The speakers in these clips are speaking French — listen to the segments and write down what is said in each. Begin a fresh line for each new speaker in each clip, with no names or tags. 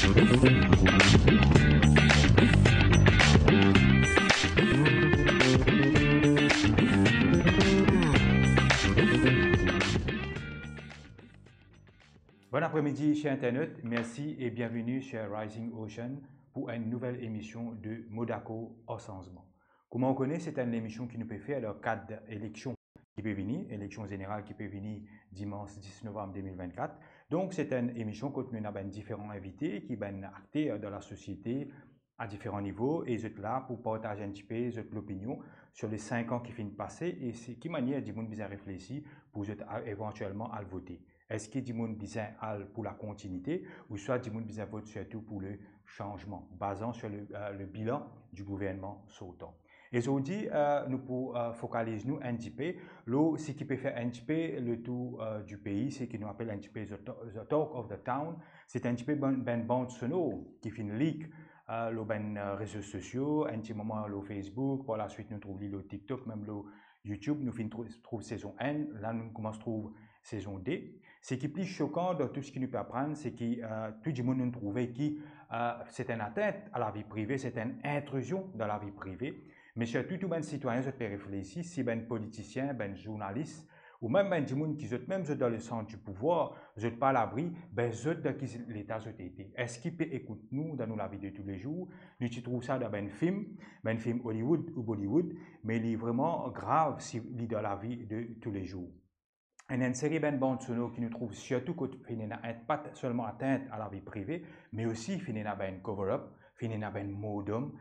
Bon après-midi, chers internautes. Merci et bienvenue chez Rising Ocean pour une nouvelle émission de Modako au changement. Comme on connaît, c'est une émission qui nous peut faire le cadre d'élection qui peut venir, élection générale qui peut venir dimanche 10 novembre 2024. Donc, c'est une émission où nous avons différents invités qui sont acteurs de la société à différents niveaux et vous êtes là pour partager un petit peu l'opinion sur les 5 ans qui viennent de passer et c'est qui manière du monde bien réfléchi pour vous éventuellement à le voter. Est-ce que du monde bien pour la continuité ou soit du monde bien vote surtout pour le changement, basant sur le bilan du gouvernement sortant. Et aujourd'hui, nous pouvons focaliser nous un petit peu. Ce qui peut faire un petit peu le tour du pays, c'est ce qu'on appelle un petit peu the talk of the town. C'est un petit peu ben bande sonore qui fait une leak les réseaux sociaux, un petit moment le Facebook, par la suite nous trouvons le TikTok, même le YouTube, nous trouvons saison 1, là nous commençons à trouver saison 2. Ce qui est plus choquant dans tout ce qui nous peut apprendre, c'est que tout le monde nous trouve que c'est une atteinte à la vie privée, c'est une intrusion dans la vie privée. Mais surtout, tout le citoyen, je peux réfléchir, si un politicien, un journaliste, ou même un monde qui est même dans le centre du pouvoir, vous n'êtes pas à l'abri, ben vous êtes dans l'état où été. Est-ce qu'il peut écouter nous dans la vie de tous les jours? Nous trouvons ça dans un film Hollywood ou Bollywood, mais il est vraiment grave si il est dans la vie de tous les jours. Et une série de bandes sonores qui nous trouve surtout quand pas seulement atteinte à la vie privée, mais aussi un cover-up, un modem,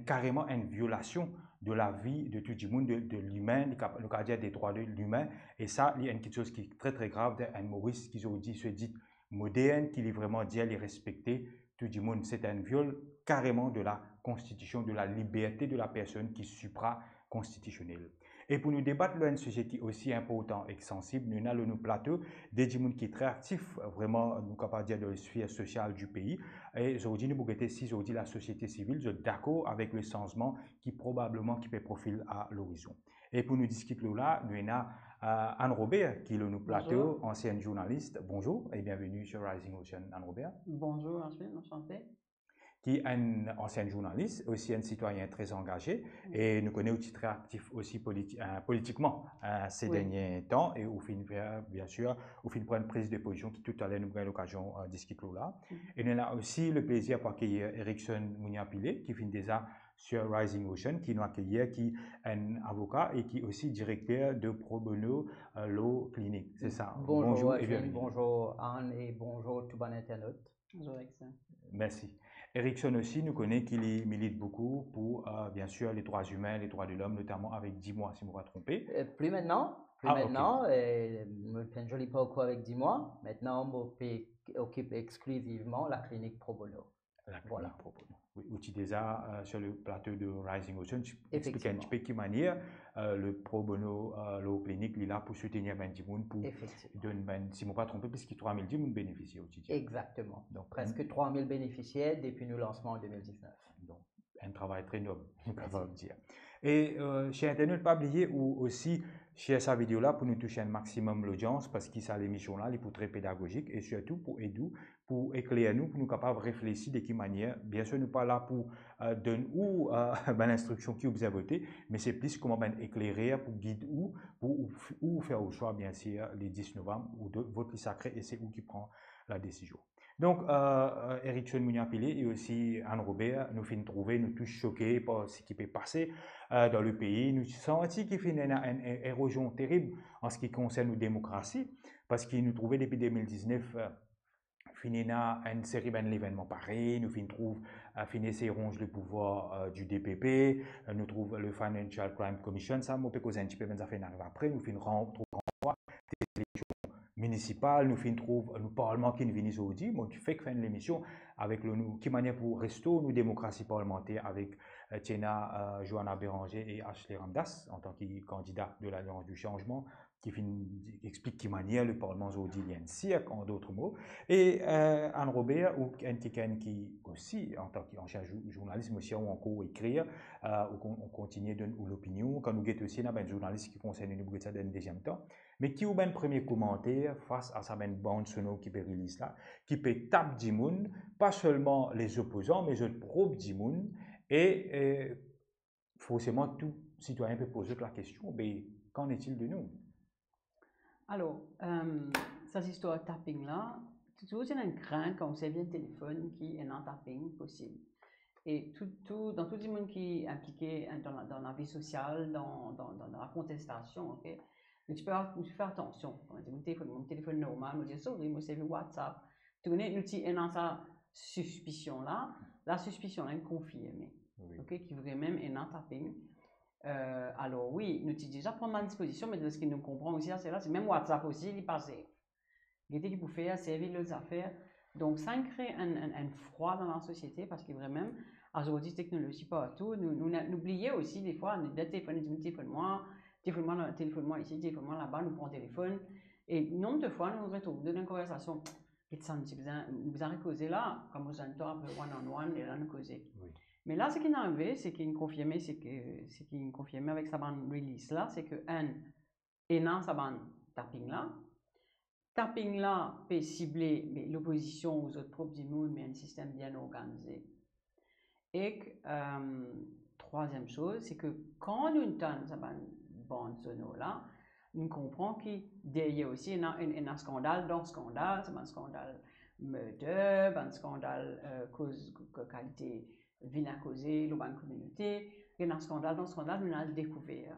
carrément une violation de la vie de tout le monde, de l'humain, le cadre des droits de l'humain. Et ça, il y a quelque chose qui est très très grave d'un Maurice qui se dit moderne, qui est vraiment dit à les respecter tout le monde. C'est un viol carrément de la constitution, de la liberté de la personne qui est supra-constitutionnelle. Et pour nous débattre un sujet qui est aussi important et sensible, nous avons nos plateaux des gens qui sont très actifs, vraiment, nous capable de dire, dans la sphère sociale du pays. Et aujourd'hui, nous pouvons si aujourd'hui la société civile est d'accord avec le changement qui probablement qui peut profiler à l'horizon. Et pour nous discuter là, nous avons Anne Robert qui est nos plateau, ancienne journaliste. Bonjour et bienvenue sur Rising Ocean, Anne Robert.
Bonjour, enchanté.
Qui est un ancien journaliste, aussi un citoyen très engagé, et nous connaissons aussi très actif aussi politiquement ces derniers temps, et au fin, bien sûr, au fin de prendre une prise de position qui tout à l'heure nous avons l'occasion de discuter là. Et nous avons aussi le plaisir d'accueillir Erickson Mouniapile, qui finit déjà sur Rising Ocean, qui nous accueillit, qui est un avocat et qui est aussi directeur de Pro Bono Law Clinic. C'est ça.
Bonjour et bienvenue. Bonjour Anne et bonjour tout bon internaute.
Bonjour Erickson.
Merci. Erickson aussi nous connaît qu'il milite beaucoup pour, bien sûr, les droits humains, les droits de l'homme, notamment avec 10 mois, si je ne me pas trompé.
Plus maintenant. Je ne jolie pas quoi avec 10 mois. Maintenant, je occupe exclusivement la clinique Pro Bono.
La clinique Pro Bono. Oui, outil déjà sur le plateau de Rising Ocean. Tu expliques un petit peu de quelle manière le Pro Bono, le clinique, il est là pour soutenir 20 monde pour donner, si je ne me pas trompé, puisqu'il y a 3000 monde bénéficiaires au quotidien.
Exactement. Donc, presque 3000 bénéficiaires depuis le lancement en 2019.
Donc, un travail très noble, on peut dire. Et chez Internet, pas oublier ou aussi share sa vidéo là pour nous toucher un maximum l'audience parce que ça l'émission là, il est très pédagogique et surtout pour aider, pour éclairer nous, pour nous capables de réfléchir de quelle manière. Bien sûr, nous pas là pour donner ou l'instruction qui vous a voté, mais c'est plus comment éclairer pour guider ou faire au choix bien sûr les 10 novembre ou votre sacré et c'est où qui prend la décision. Donc, Erickson Mouniapile et aussi Anne Robert nous finissent trouver, nous tous choqués par ce qui peut passer dans le pays. Nous sentons qu'il y a une érosion terrible en ce qui concerne nos démocraties, parce qu'ils nous trouvaient depuis 2019, finina une série d'événements pareils, nous trouvons finir ronge le pouvoir du DPP, nous trouvons le Financial Crime Commission, ça m'ont peut causer un petit peu, mais ça fait arriver après, nous finissons des élections municipales, nous finissons le Parlement qui nous vient aujourd'hui, moi tu fais que fin de l'émission avec le nous, qui manière pour restaurer nos démocraties parlementaires avec Tiena Johanna Béranger et Ashley Ramdas en tant que candidat de l'Alliance du Changement explique qui manière le Parlement aujourd'hui il y a un siècle, en d'autres mots. Et Anne Robert, ou quelqu'un qui aussi, en tant qu'ancien journaliste, aussi, on encore écrire, on continue de l'opinion, quand nous guettons aussi, un journaliste qui concerne une ça dans le deuxième temps, mais qui a un premier commentaire face à sa bande sonore qui peut release là, qui peut taper du monde, pas seulement les opposants, mais les propres du monde, et forcément, tout citoyen peut poser la question, mais qu'en est-il de nous?
Alors, cette histoire de tapping là, toujours il y a un craint quand on servit un téléphone qui est un tapping possible. Et dans tout le monde qui est impliqué dans la vie sociale, dans la contestation, ok, mais tu peux faire attention. Mon téléphone normal, je dis sorry, moi c'est WhatsApp. Tu connais l'outil et dans sa suspicion là, la suspicion là est confirmée, ok, qui vraiment même un tapping. Alors oui, nous avons déjà pris ma disposition, mais de ce que nous comprenons aussi, c'est même WhatsApp aussi, il est passé. Il y a qui pour faire servir les affaires. Donc ça crée un froid dans la société parce que vraiment, aujourd'hui, technologie partout, nous oublions aussi des fois, nous téléphone-moi ici, téléphone-moi là-bas, nous prenons téléphone. Et nombre de fois, nous retrouvons dans une conversation, vous avez causé là, comme vous avez un one-on-one, et là, nous causons. Mais là, ce qui est arrivé, c'est qu'il confirmé, avec sa bande release là, c'est que et dans sa bande tapping là peut cibler l'opposition aux autres propres du monde, mais un système bien organisé. Et troisième chose, c'est que quand nous entendons sa bande sonore là, nous comprenons qu'il y a aussi un scandale dans le scandale, c'est un scandale murder, un scandale cause qualité vilain causé, la bonne communauté, il y a un scandale dans le scandale, nous l'avons découvert.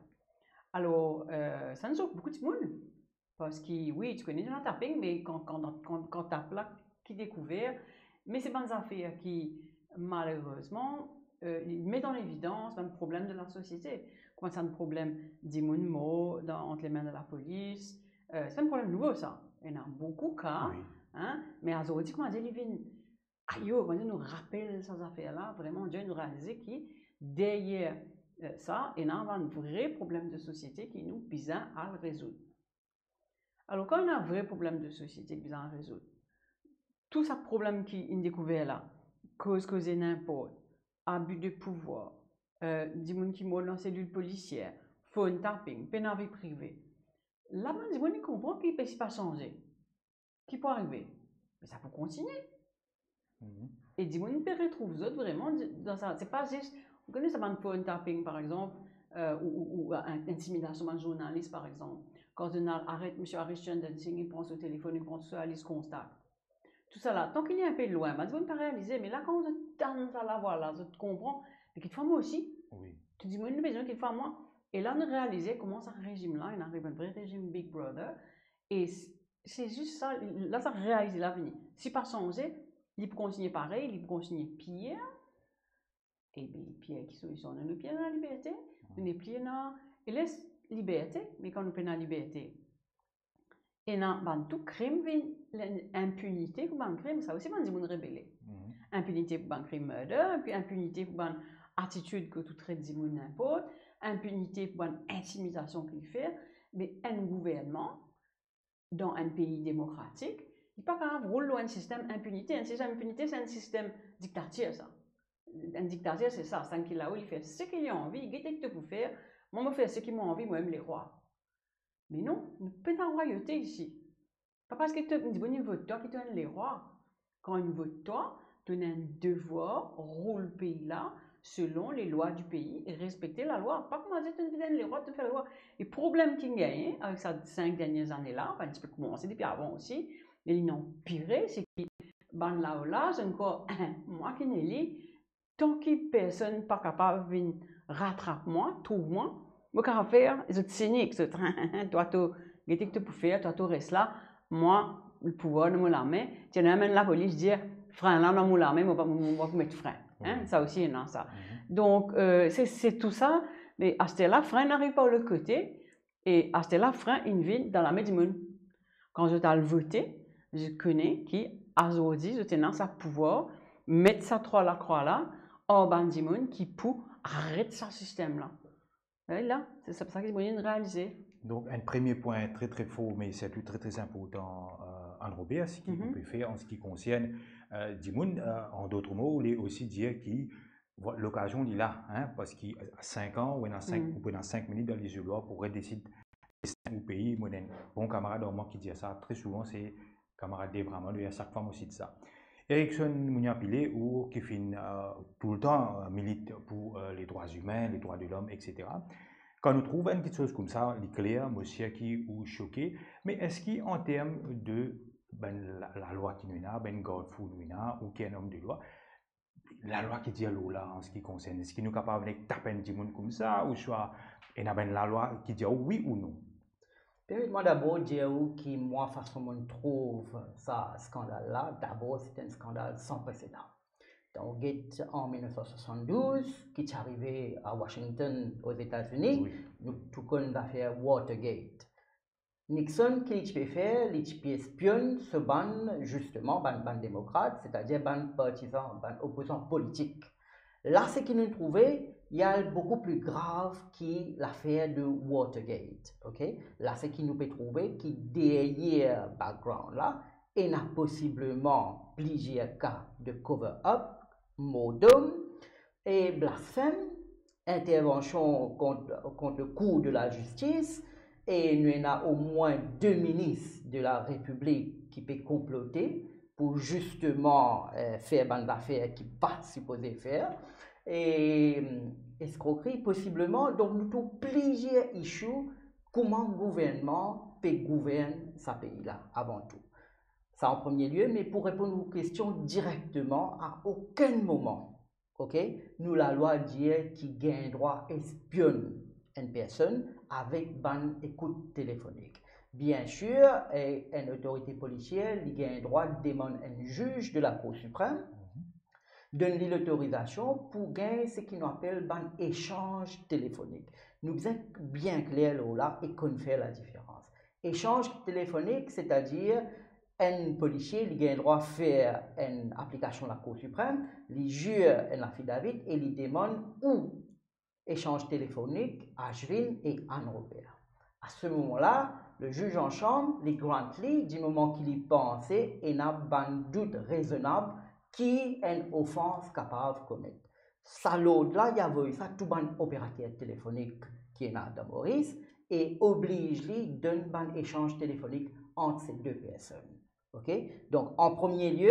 Alors, ça nous sauve beaucoup de monde. Parce que oui, tu connais le tapping, mais quand tu tapes là, qui découvert, mais c'est pas des affaires qui, malheureusement, met dans l'évidence un problème de la société. Quand c'est un problème d'immunement entre les mains de la police, c'est un problème nouveau ça. Il y en a beaucoup de cas, hein, mais aujourd'hui, comment dire, quand on nous rappelle ces affaires-là, vraiment, Dieu nous réalise que derrière ça, il y a un vrai problème de société qui nous besoin à le résoudre. Alors, quand on a un vrai problème de société qui besoin à résoudre, tout ce problème qui est découvert là, cause n'importe, abus de pouvoir, des gens qui meurent dans les cellules policières, phone tapping, pénalité privée, là-bas, des gens qui comprennent qu'il ne peut pas changer, qui peut arriver, mais ça peut continuer. Et des gens peuvent retrouver les autres vraiment dans ça. C'est pas juste, vous connaissez ça, phone tapping par exemple, ou intimidation d'un journaliste par exemple. Quand on arrête M. Harrison Dancing, il prend son téléphone, il prend tout ça, il se constate. Tout ça là, tant qu'il est un peu loin, vous ne pouvez pas réaliser, mais là, quand vous êtes dans la voie là, vous comprenez, mais qu'il faut moi aussi. Oui. Tu dis, moi, une besoin qu'il faut moi. Et là, on réalise comment ce régime-là, il arrive un vrai régime Big Brother. Et c'est juste ça, là, ça réalise l'avenir. Si pas changé, il peut continuer pareil, il peut continuer pire. Et bien, pire qui solution, on est pire dans la liberté, on est pire dans. Il laisse liberté, mais quand on peut dans la liberté, et dans tout crime, l'impunité pour un crime, ça aussi, on dit qu'on rebelle. Impunité pour un crime murder, puis impunité pour une attitude que tout traite de n'importe, impunité pour une intimidation qu'il fait, mais un gouvernement, dans un pays démocratique, il n'y a pas qu'un rôle ou un système impunité. Un système impunité, c'est un système dictature, ça. Un dictature, c'est ça. C'est un qui là où il fait ce qu'il a envie, il dit que tu peux faire. Moi, je fais ce qu'il m'a envie, moi, j'aime les rois. Mais non, nous ne pouvons pas en royauté ici. Pas parce que tu dis, bon, il veut toi qui te donne les rois. Quand il veut toi, tu as un devoir, rôle le pays là, selon les lois du pays, et respecter la loi. Pas comment dire, tu donnes les rois, tu fais les rois. Et le problème qu'il gagne avec ces 5 dernières années-là, enfin, un petit peu commencé depuis avant aussi, mais ils n'ont piré, c'est que, ben là, c'est encore, moi qui n'ai lu, tant que personne n'est pas capable de rattraper moi, trouve-moi, je vais faire, c'est cynique, toi, tu peux faire, toi, tu restes là, moi, le pouvoir de mon armée, tu amènes la police, dire, frein là dans mon armée, on va vous mettre frein. Hein? Ça aussi, non, ça. Donc, c'est tout ça, mais à ce là frein n'arrive pas de l'autre côté, et à ce là frein, une ville dans l'armée du monde. Quand je t'ai voté, je connais qui, aujourd'hui, je tenais à pouvoir mettre ça trois la croix là, en bas du monde qui peut arrêter ce système là. Et là, c'est ça que je voulais réaliser.
Donc, un premier point très très faux, mais c'est tout très très important en Robert, ce qu'on peut faire en ce qui concerne Dimoun. En d'autres mots, il est aussi dire que l'occasion est là, hein, parce qu'à 5 ans ou dans 5 minutes dans les isoloirs pourrait décider au pays. Moi, un bon camarade moi qui dit ça très souvent, c'est camarade vraiment, il y a chaque femme aussi de ça. Erickson Mouniapile, ou qui finit tout le temps milite pour les droits humains, les droits de l'homme, etc. Quand nous trouvons une petite chose comme ça, il est clair, monsieur qui ou choqué, mais est-ce qu'en termes de la loi qui nous a, ben garde-fou nous a, ou qui est un homme de loi, la loi qui dit là en ce qui concerne, est-ce qu'il nous est capable de taper un petit monde comme ça, ou soit il y a la loi qui dit oui ou non?
Permettez-moi d'abord de dire que moi, façon dont je trouve ça scandale-là, d'abord c'est un scandale sans précédent. Donc, en 1972, qui est arrivé à Washington, aux États-Unis, nous tout connaissons l'affaire Watergate. Nixon, qui peut faire, il espionne ce ban, justement, ban démocrate, c'est-à-dire ban partisan, ban opposant politique. Là, ce qui nous trouvait, il y a beaucoup plus grave que l'affaire de Watergate. Okay? Là, ce qui nous peut trouver, qui derrière le background là, il y a possiblement plusieurs cas de cover-up, modem et blasphème, intervention contre le cours de la justice, et il y a au moins 2 ministres de la République qui peuvent comploter pour justement faire des affaires qu'ils ne sont pas supposés faire. Et escroquerie possiblement, donc nous avons plusieurs issues comment le gouvernement peut gouverner ce pays-là avant tout. Ça en premier lieu, mais pour répondre aux questions directement, à aucun moment, nous la loi dit qu'il gagne droit à espionner une personne avec une écoute téléphonique. Bien sûr, une autorité policière il gagne droit de demander un juge de la Cour suprême donne l'autorisation pour gagner ce qu'on appelle un échange téléphonique. Nous sommes bien clairs là et qu'on fait la différence. Échange téléphonique, c'est-à-dire un policier il a le droit de faire une application de la Cour suprême, il jure un affidavit et il demande où échange téléphonique à Ashwin et Anne-Robert. À ce moment-là, le juge en chambre, il grant du moment qu'il y pense et n'a pas un doute raisonnable qui est une offense capable de commettre. Ça, là, il y avait ça, tout un opérateur téléphonique qui est dans Maurice et oblige lui d'un échange téléphonique entre ces deux personnes. Donc, en premier lieu,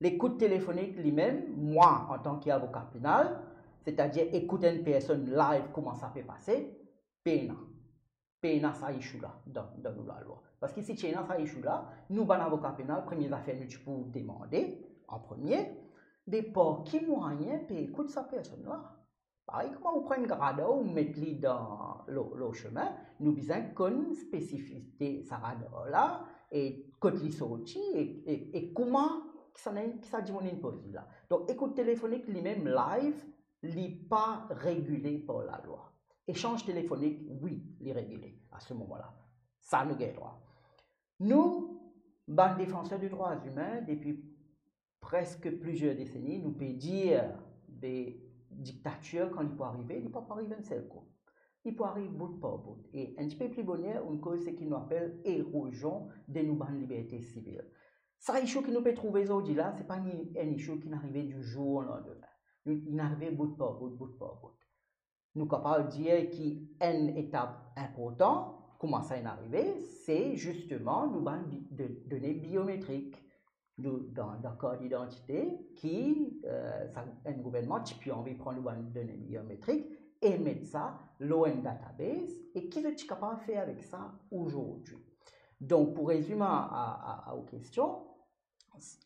l'écoute téléphonique lui-même, moi, en tant qu'avocat pénal, c'est-à-dire écouter une personne live, comment ça peut passer, pénal. Pénal, ça échoue là, dans la loi. Parce que si China, ça échoue là, nous, ban avocat pénal, première affaire, nous pouvons demander, en premier, des pour qui moyen peut écouter sa personne-là. Pareil, comment vous prenez une grade ou mettez dans le chemin, nous besoin qu'on spécificité sa radar-là, et quand il sorti, et comment ça dit mon impose là. Donc, écoute téléphonique lui-même live, n'est pas régulé par la loi. Échange téléphonique, oui, il est régulé à ce moment-là. Ça nous gagne droit. Nous, ban défenseurs des droits humains, depuis presque plusieurs décennies, nous pouvons dire des dictatures, quand il peut arriver, il ne peut pas arriver un seul coup. Il peut arriver bout par bout. Et un petit peu plus bonheur, on cause ce qu'on appelle érosion de nos libertés civiles. Ça, issue que nous pouvons trouver aujourd'hui là, ce n'est pas un issue qui n'arrive du jour au lendemain. Il n'arrive bout par bout, bout par bout. Nous sommes capables de dire qu'une étape importante, comment ça est arrivé, c'est justement nous avons des données biométriques dans le code d'identité qui, un gouvernement qui peut envie de prendre des données biométriques et mettre ça dans une database et qui est capable de faire avec ça aujourd'hui. Donc, pour résumer aux questions,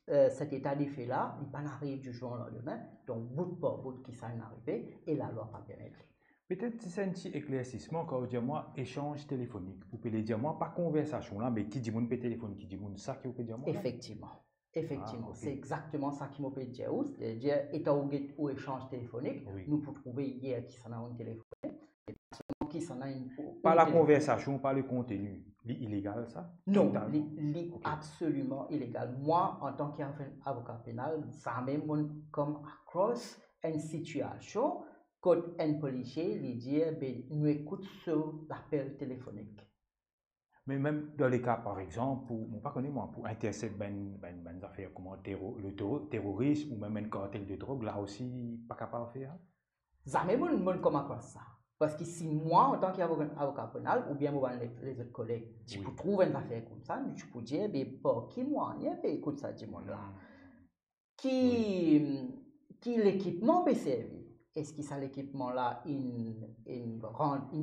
cet état d'effet là, il pas arrive du jour au lendemain, donc bout par bout qui ça est arrivé et la loi pas permettre.
Peut-être c'est un petit éclaircissement quand vous dites moi échange téléphonique. Vous pouvez dire moi pas conversation là, mais qui dit mon téléphone, qui dit mon ça qui vous peut dire moi.
Effectivement. Effectivement, c'est exactement ça qui m'a peut dire. C'est-à-dire, étant où échange téléphonique, nous pouvons trouver hier qui s'en a un téléphone, et qui s'en a une.
Pas la conversation, pas le contenu. Illégal ça?
Non, absolument illégal. Moi, en tant qu'avocat pénal, ça même comme across une situation quand un policier lui dit, ben, nous écoute sur l'appel téléphonique.
Mais même dans les cas, par exemple, pour intercepter des affaires comme terrorisme ou même un cartel de drogue, là aussi, pas capable de faire.
Jamais mon comment ça. Parce que si moi, en tant qu'avocat pénal, ou bien les autres collègues, tu peux trouver une affaire comme ça, tu peux dire, ben, pour qui moi, il y a écoute ça, du monde là. Qui l'équipement peut servir? Est-ce que ça l'équipement là, une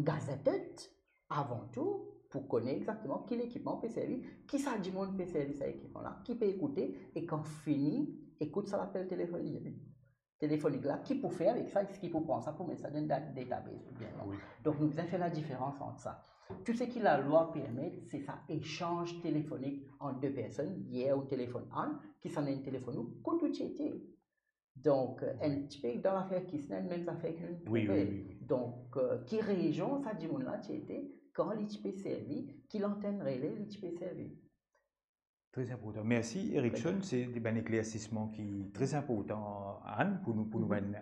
gazette avant tout, pour connaître exactement qui l'équipement peut servir, qui ça du monde peut servir cet équipement là, qui peut écouter, et quand fini, écoute ça l'appel téléphonique là, qui peut faire avec ça, est-ce qu'il peut prendre ça pour mettre ça dans une database ou bien non. Donc nous avons fait la différence entre ça. Tout ce que la loi permet, c'est ça, échange téléphonique entre deux personnes, hier au téléphone 1, qui s'en est un téléphone où, quand tout était. Donc, un petit peu dans l'affaire qui s'en est même affaire que nous trouvons. Donc, qui région, ça dit, là, tu étais, quand l'ITP servi, qui l'antenne relais, l'ITP servi.
Très important. Merci, Erickson. C'est un éclaircissement qui est très important, Anne, pour nous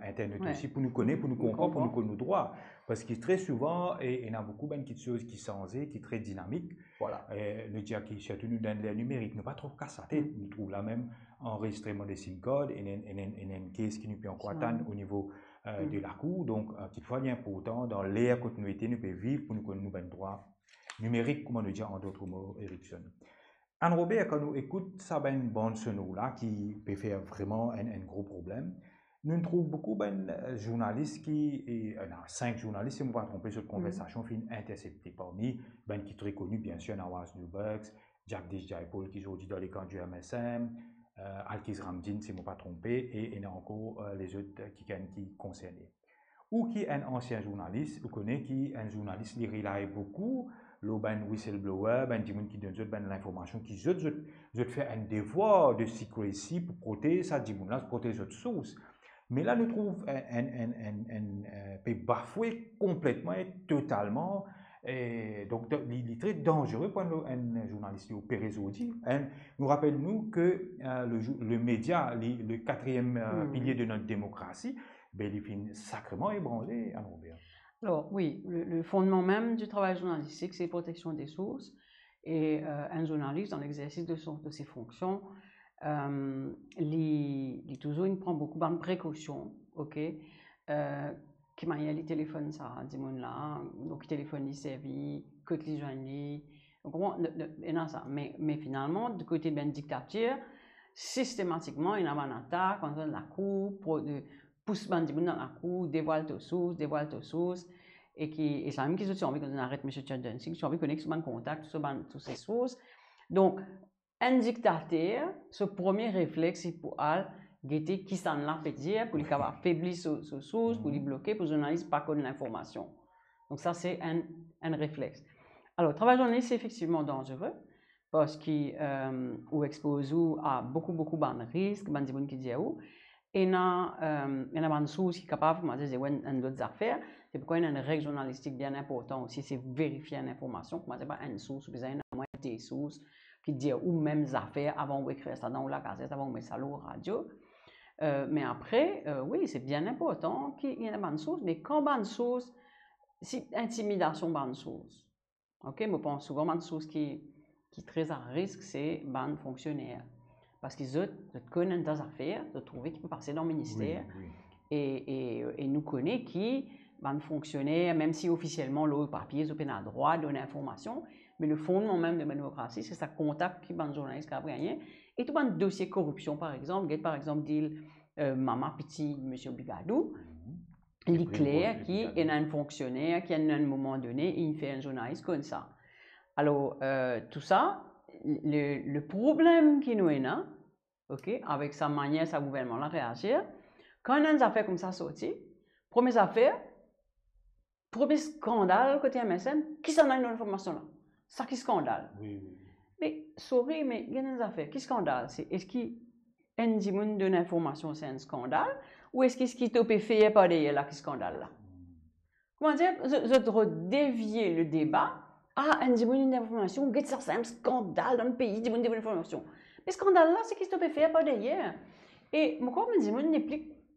Internet aussi, pour nous connaître, pour nous comprendre, pour nous connaître nos droits. Parce que très souvent, il y a beaucoup de choses qui sont qui sont très dynamiques.
Voilà.
Le dia qui surtout nous donne les numériques, nous pas trop cassaté. Nous trouvons là même enregistrement des SIM cards et une caisse qui nous peut encore atteindre au niveau de la cour. Donc, toutefois, il est important dans l'ère continuité, nous pouvons vivre pour nous connaître nos droits numériques, comme on le dit en d'autres mots, Erickson. Anne-Robert, quand nous écoutons ça, une bande sonore là qui peut faire vraiment un gros problème, nous trouvons beaucoup de journalistes qui, 5 journalistes, si je ne me trompe pas, cette conversation fin interceptée parmi, qui sont très connus, bien sûr, Nawaz Newbucks, Jack Disjaypol, qui est aujourd'hui dans les camps du MSM, Alkiz Ramdin, si je ne me trompe pas, et il y a encore les autres qui concernés. Ou qui est un ancien journaliste, vous connaissez qui est un journaliste qui relaie beaucoup, le whistleblower, des gens qui donnent l'information, qui fait un devoir de secrecy pour protéger ça, pour protéger les sources. Mais là, nous trouvons peut bafouer complètement et totalement. Et donc, il est très dangereux pour un journaliste au Pérezodi. Nous rappelons que le média, le quatrième pilier de notre démocratie, il est sacrément ébranlé à Robert.
Alors oui, le fondement même du travail journalistique, c'est la protection des sources. Et un journaliste, dans l'exercice de ses fonctions, il prend beaucoup de précautions, ok, qui manière les téléphones ça, dis là, donc téléphone il servi, que les joigner, donc non ça, mais finalement du côté de la dictature, systématiquement il y a une attaque contre la cour pour pousse bandi dans la cour, dévoile tes sources, et ça même qui se envie qu'on arrête M. Tchadden, si tu as envie de connecter sur contact, sur toutes ces sources. Donc, un dictateur, ce premier réflexe, c'est pour guetter qui s'en l'a fait dire, pour lui affaiblir ses sources, pour lui bloquer, pour les journalistes pas connaître l'information. Donc, ça, c'est un réflexe. Alors, le travail journaliste, c'est effectivement dangereux, parce qu'il expose à beaucoup de risques, des qui disent où. Et il y a une source qui est capable de dire d'autres affaires. C'est pourquoi il y a une règle journalistique bien importante aussi, c'est vérifier une information. Comment c'est pas une source, ou bien des sources qui disent ou même affaires avant d'écrire ça dans la gazette, avant de mettre ça à la radio. Mais après, oui, c'est bien important qu'il y ait une source, mais quand une source, c'est intimidation une source. Ok, je pense souvent une source qui est très à risque, c'est un fonctionnaire. Parce qu'ils connaissent des affaires, de trouver qui peut passer dans le ministère, et nous connaissons qui va fonctionner, même si officiellement le papier est le droit de donner l'information, mais le fondement même de la démocratie, c'est ça contact qui est journaliste qui a gagné. Et tout un dossier corruption, par exemple, dit Maman Petit, M. Bigadou, il est clair qu'il y a un fonctionnaire qui, à un moment donné, il fait un journaliste comme ça. Alors, tout ça, le problème qui nous est là, okay, avec sa manière, sa gouvernement à réagir, quand on a des affaires comme ça sorties, première affaire, premier scandale côté MSM, qui s'en a une information là? Ça qui scandale.
Oui.
Mais, sorry, mais il y a des affaires. Qui scandale? Est-ce qu'un dimanche donne information, c'est un scandale? Ou est-ce qu'il peut faire par derrière là, qui scandale là? Comment dire? Je dois dévier le débat. Ah, un dimanche d'information, ça c'est un scandale dans le pays, dimanche d'information. Mais ce scandale là, c'est qu'il peut faire par derrière. Et moi, comme je dis,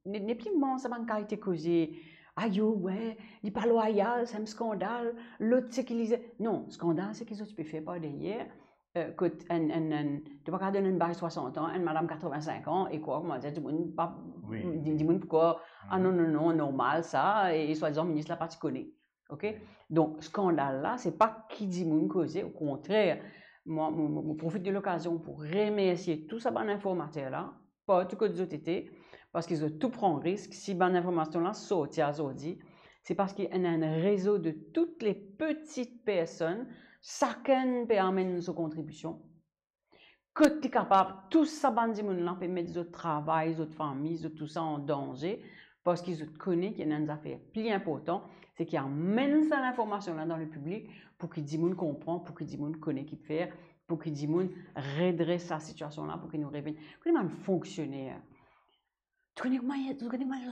n'est plus bon, ça va une qualité causée. Aïe, ouais, il n'est pas loyal, c'est un scandale. L'autre, c'est qu'il disait. Non, scandale, c'est qu'ils ont pu faire par derrière. Tu vas pas donner une baille 60 ans, une madame 85 ans, et quoi, comment dire, dis-moi pourquoi, ah non, non, non, normal, ça, et soi-disant, ministre la partie connaît. OK? Donc, scandale là, c'est pas qui dit moun causé, au contraire, moi, je profite de l'occasion pour remercier tous ces bonnes informations là, pas tout que des autres été, parce qu'ils ont tout pris en risque. Si bonne information là sorti à aujourd'hui, c'est parce qu'il y a un réseau de toutes les petites personnes, chacun peut amener sa contribution. Que tu es capable, tout ça, bandi moun là, peut mettre d'autres travail, d'autres familles, tout ça en danger, parce qu'ils connaissent qu'il y a une affaire plus importante, c'est qu'ils amènent cette information là dans le public pour qu'ils disent moun comprend, pour qu'ils disent moun connaît qui faire, pour qu'ils disent moun redresse sa situation là, pour qu'ils nous réveillent. Comment fonctionner? Tu connais comment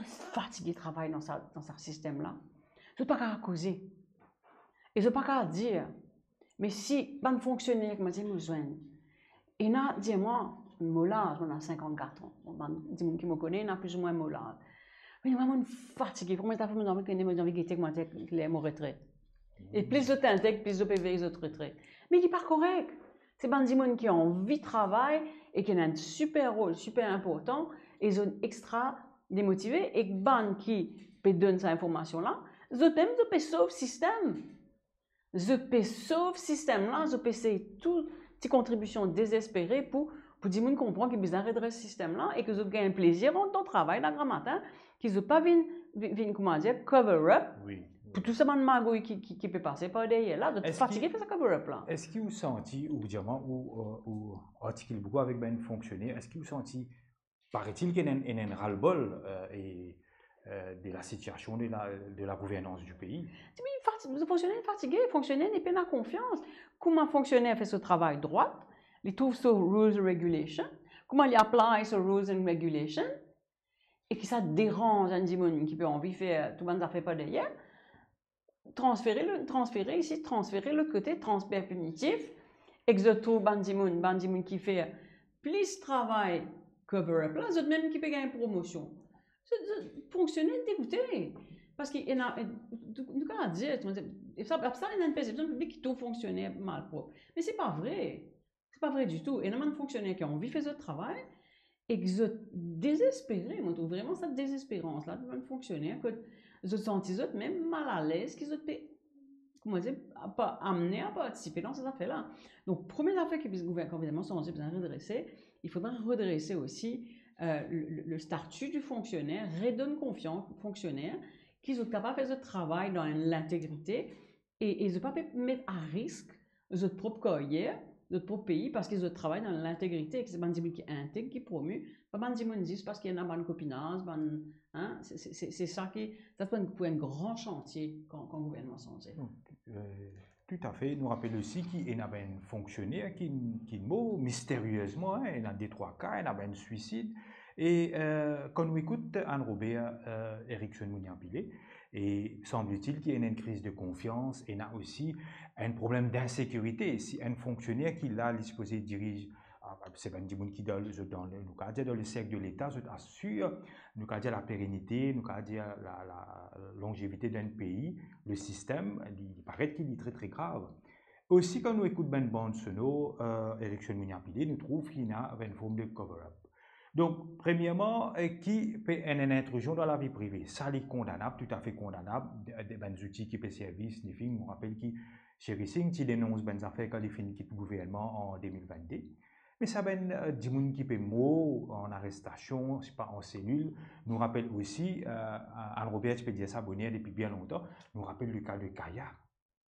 fatigué de travail dans ce système-là? Je ne peux pas causer. Et je ne peux pas dire, mais si je fonctionner, comment dire, besoin. Et là, dis-moi, molage, on a 54 ans. Dis-moi qui me connaît, on a plus ou moins molage. Mais je suis fatigué. Pour moi, je suis envie de faire mon retraite. Et plus de t'intègre, plus de PV, les autres retraites. Mais il n'est pas correct. C'est des gens qui ont envie de travailler et qui ont un super rôle, super important. Et ils sont extra démotivés et ban qui peut donner cette information-là, ils peuvent sauver le système. Ils peuvent sauver le système-là, ils peuvent faire toutes les contributions désespérées pour dire qu'ils comprennent qu'ils ont redresser ce système-là et qu'ils ont un plaisir dans le travail le grand matin, qu'ils n'ont pas vu comment dire, cover-up.
Oui.
Pour tout ça, magouille qui peut passer par derrière là, de fatiguer faire ça cover-up là.
Est-ce que vous sentez, ou articule beaucoup avec ben fonctionnaire, est-ce que vous sentez, paraît-il qu'il y a un ras-le-bol de la situation de la gouvernance du pays?
Le fonctionnaire est fatigué, le fonctionnaire n'est pas dans la confiance. Comment un fonctionnaire fait ce travail droit, il trouve ce rules and regulations, comment il applique ce rules and regulations, et que ça dérange un dimon qui peut envie de faire tout le monde a fait pas derrière. Transférer ici, transférer l'autre côté, transfert punitif, exoto bandimoun qui fait plus travail cover-up, là, c'est même qui peut gagner promotion. Fonctionner dégoûté. Parce qu'il y a, nous quand on dit, ça il y a une perception publique qui tout fonctionnaire mal propre. Mais c'est pas vrai. C'est pas vrai du tout. Il y a des fonctionnaires qui ont envie de faire ce travail et qui sont désespérés. Moi, je trouve vraiment cette désespérance-là de fonctionnaires que ils sont même mal à l'aise, qu'ils ont comment dire, pas amené à participer dans ces affaires-là. Donc, première affaire que les gouvernements sont besoin de redresser, il faudra redresser aussi le statut du fonctionnaire, redonne confiance aux fonctionnaires, qu'ils sont capables de faire ce travail dans l'intégrité et ils ne peuvent pas mettre à risque leur propre carrière, leur propre pays, parce qu'ils travaillent dans l'intégrité et que c'est un qui intègre, qui promue. Pas un qui dit parce qu'il y a un copinage, hein? C'est ça qui pour un grand chantier quand le gouvernement change.
Tout à fait. Nous rappelons aussi qu'il y a un fonctionnaire qui meurt mystérieusement. Il y a des trois cas, il y a un suicide. Et quand on écoute Anne-Robert Erickson Mouniampilé, et semble-t-il qu'il y a une crise de confiance et il y a aussi un problème d'insécurité. Si un fonctionnaire qui là, disposé dirige, c'est pas un gens qui dans le cercle de l'État, assure la pérennité, la longévité d'un pays, le système, il paraît qu'il est très très grave. Aussi, quand nous écoutons Ben Bond Sono, Erickson Mouniampilé, nous trouvons qu'il y a une forme de cover-up. Donc, premièrement, qui peut une intrusion dans la vie privée? Ça, c'est condamnable, tout à fait condamnable. Des outils qui peuvent servir, sniffing, on rappelle qui, Sherry Singh, qui dénonce des affaires quand il fait quitte le gouvernement en 2022. Mais ça, des gens qui peuvent mourir en arrestation, c'est pas en cellule. Nous rappelle aussi, Anne-Robert, je peux dire ça, Bonnier, depuis bien longtemps, nous rappelle le cas de Kaya,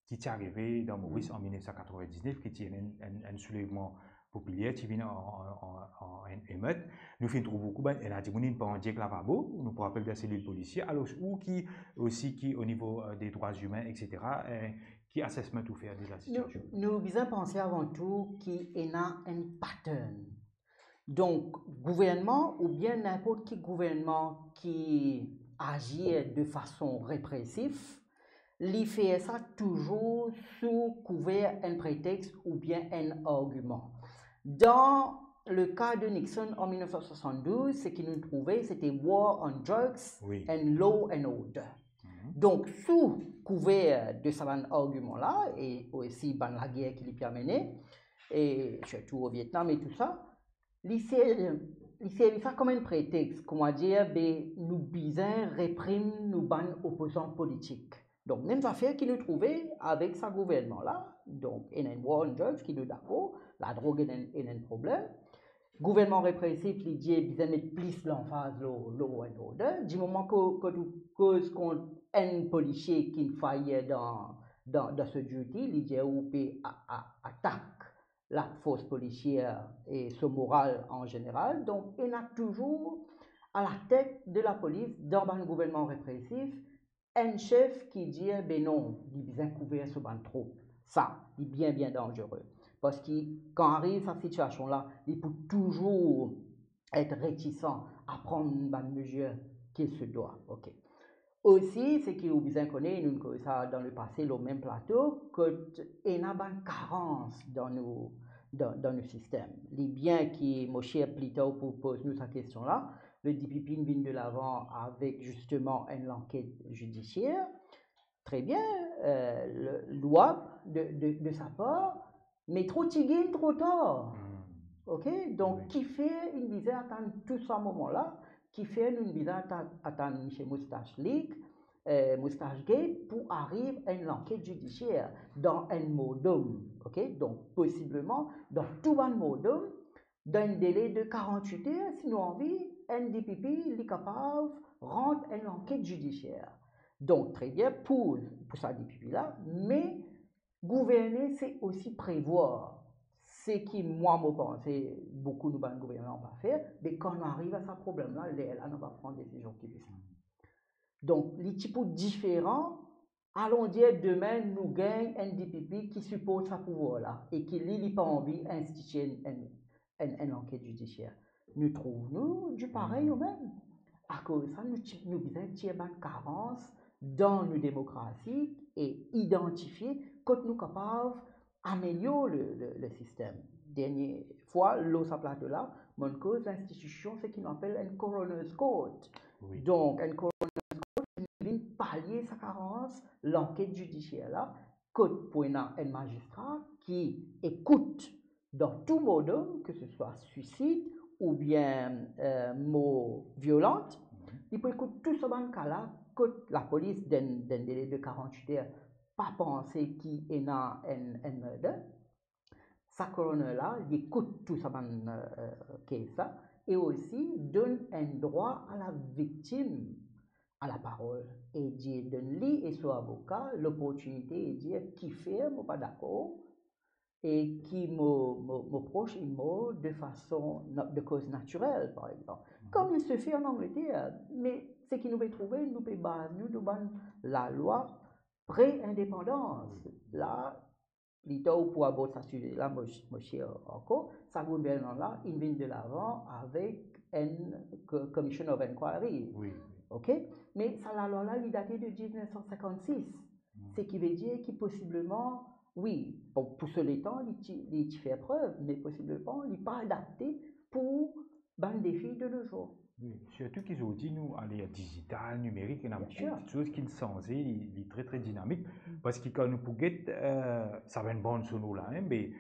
qui est arrivé dans Maurice en 1999, qui était un soulèvement populaire qui vient en émeute. Nous faisons beaucoup, il y a des gens qui ne pas dire lavabo, nous rappelle des cellules policières, alors ou qui aussi qui au niveau des droits humains, etc., qui assessment tout faire de la situation.
Nous devons penser avant tout qu'il y a un pattern. Donc, gouvernement ou bien n'importe quel gouvernement qui agit de façon répressive, il fait ça toujours sous couvert un prétexte ou bien un argument. Dans le cas de Nixon en 1972, ce qu'il nous trouvait, c'était War on Drugs and Law and Order. Donc, sous couvert de ce argument-là, et aussi la guerre qui lui a mené, et surtout au Vietnam et tout ça, il sert ça comme un prétexte, comment dire, nous bisons, répriment nos opposants politiques. Donc, même affaire qu'il nous trouvait avec ce gouvernement-là, donc, il y a un war on drugs qui nous d'accord, la drogue est un problème. Gouvernement répressif, il dit, ils mettre plus l'emphase, law and order. Du moment que tu causes contre un policier qui faille dans ce duty, il dit, ou attaque la force policière et ce moral en général. Donc, il y a toujours à la tête de la police, dans un gouvernement répressif, un chef qui dit, ben non, il est bien couvert sur ban trop. Ça, il est bien dangereux. Parce que quand arrive cette situation-là, il peut toujours être réticent à prendre une mesure qu'il se doit. Okay. Aussi, ce qui est bien connu, nous connaissons ça dans le passé, le même plateau, qu'il y a une carence dans nos systèmes. Les biens qui, mon cher Plito, pour poser nous cette question-là, le DPP vient de l'avant avec justement une enquête judiciaire. Très bien, louable de sa part, mais trop tigine, trop tard. Ok? Donc, qui fait une visite à tout ce moment-là, qui fait une visite à chez Moustache League, Moustache Gate, pour arriver à une enquête judiciaire dans un modum. Ok? Donc, possiblement, dans tout un modum, dans un délai de 48 heures, si nous envie, NDPP est capable de rendre une enquête judiciaire. Donc, très bien, pour ça, DPP-là, mais gouverner, c'est aussi prévoir. Ce qui, moi, me pense, beaucoup nous, le gouvernement pas faire, mais quand on arrive à ce problème-là, là, on va prendre des décisions qui sont. Donc, les types différents, allons dire demain, nous gagnons un DPP qui suppose ce pouvoir-là et qui n'a pas envie d'instituer une enquête judiciaire. Nous trouvons du pareil au même. À cause de ça, nous avons une carence dans nos démocraties et identifier quand nous sommes capables d'améliorer le système. Dernière fois, l'autre plateau là, mon cause l'institution, c'est qu'on appelle un coroner's court. Oui. Donc, un coroner's court vient pallier sa carence, l'enquête judiciaire là, pour un magistrat qui écoute dans tout mode, que ce soit suicide ou bien mot violente, il peut écouter tout ce cas-là, que la police d'un délai de 48 heures pas penser qu'il y a un meurtre. Sa coroner-là, il écoute tout ce cas et aussi donne un droit à la victime à la parole et dit donne lui et son avocat l'opportunité de dire qui fait, moi pas d'accord, et qui me proche de façon de cause naturelle, par exemple. Comme il se fait en Angleterre. Mais ce qui nous peut trouver, nous peut baser, nous demandons la loi pré-indépendance. Là, l'État pour avoir ça sujet là, mon cher encore, ça gouvernement-là, il vient de l'avant avec une commission of inquiry. Oui. OK? Mais ça, la loi-là, il date de 1956. Ce qui veut dire qu'il possiblement. Oui, pour ce temps, il fait preuve, mais possiblement, il n'est pas adapté pour les défis de nos jours.
Oui, surtout qu'ils ont dit, nous, aller digital, numérique, il y a beaucoup de choses qui sont censées, il est très, très dynamique. Parce que quand nous pouvons, ça va une bande sonore là, hein, mais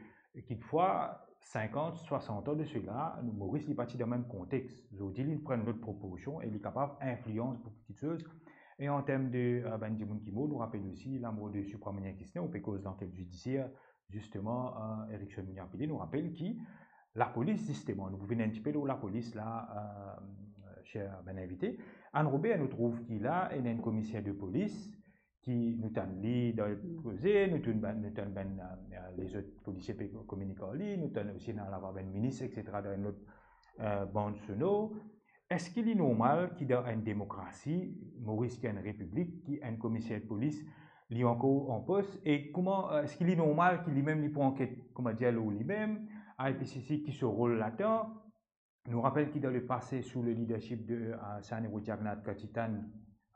quelquefois, 50, 60 ans de cela, nous, Maurice, il est parti dans le même contexte. Ils ont dit, ils prennent notre proposition et il est capable d'influence pour petites choses. Et en termes de Bandimoun Kimo, nous rappelle aussi la mort de Supramania Kisne, au cause d'enquête judiciaire, justement, Erickson Mouniapili nous rappelle qui, la police, justement, nous pouvons un petit peu de la police là, cher ben invité. Anne Robert nous trouve qu'il a une commissaire de police qui nous tient dans le projet, nous tient les autres policiers communiquent en ligne, nous tient aussi dans la ministre, etc., dans notre bande sonore. Est-ce qu'il est normal qu'il y ait une démocratie, Maurice qui a une république, qui a un commissaire de police, lui encore en poste, et comment est-ce qu'il est normal qu'il lui-même pour enquête, comment dire, lui-même, à IPCC qui se rôle là-dedans, nous rappelle qu'il dans le passé sous le leadership de Sani Routiagnat Katitan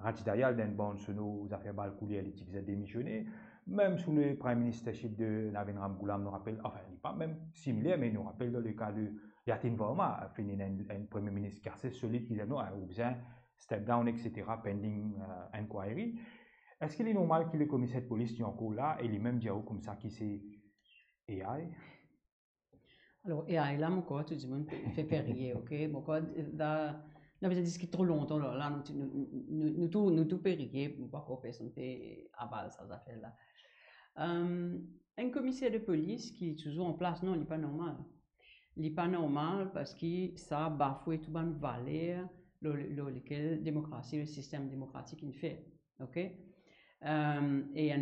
Ratidayal dans une bande sur nos affaires Balkouli, elle faisait démissionner, même sous le prime ministership de Navin Ramgoulam, nous rappelle, enfin, il n'est pas même similaire, mais nous rappelle dans le cas de Yatin Varma, un premier ministre carcé solide qui disait non, ou bien step down, etc., pending inquiry. Est-ce qu'il est normal que le commissaire de police soit encore là et lui-même dit comme ça qui c'est AI?
Alors, AI là, mon corps, tout le monde fait périer, ok? Mon corps, là, on a discuté trop longtemps, là, nous tout périer, pas qu'on personne fait aval ces affaires-là. Un commissaire de police qui est toujours en place, non, il n'est pas normal. Il n'est pas normal parce que ça bafoue tout le valeur, lequel démocratie, le système démocratique il fait, ok? Et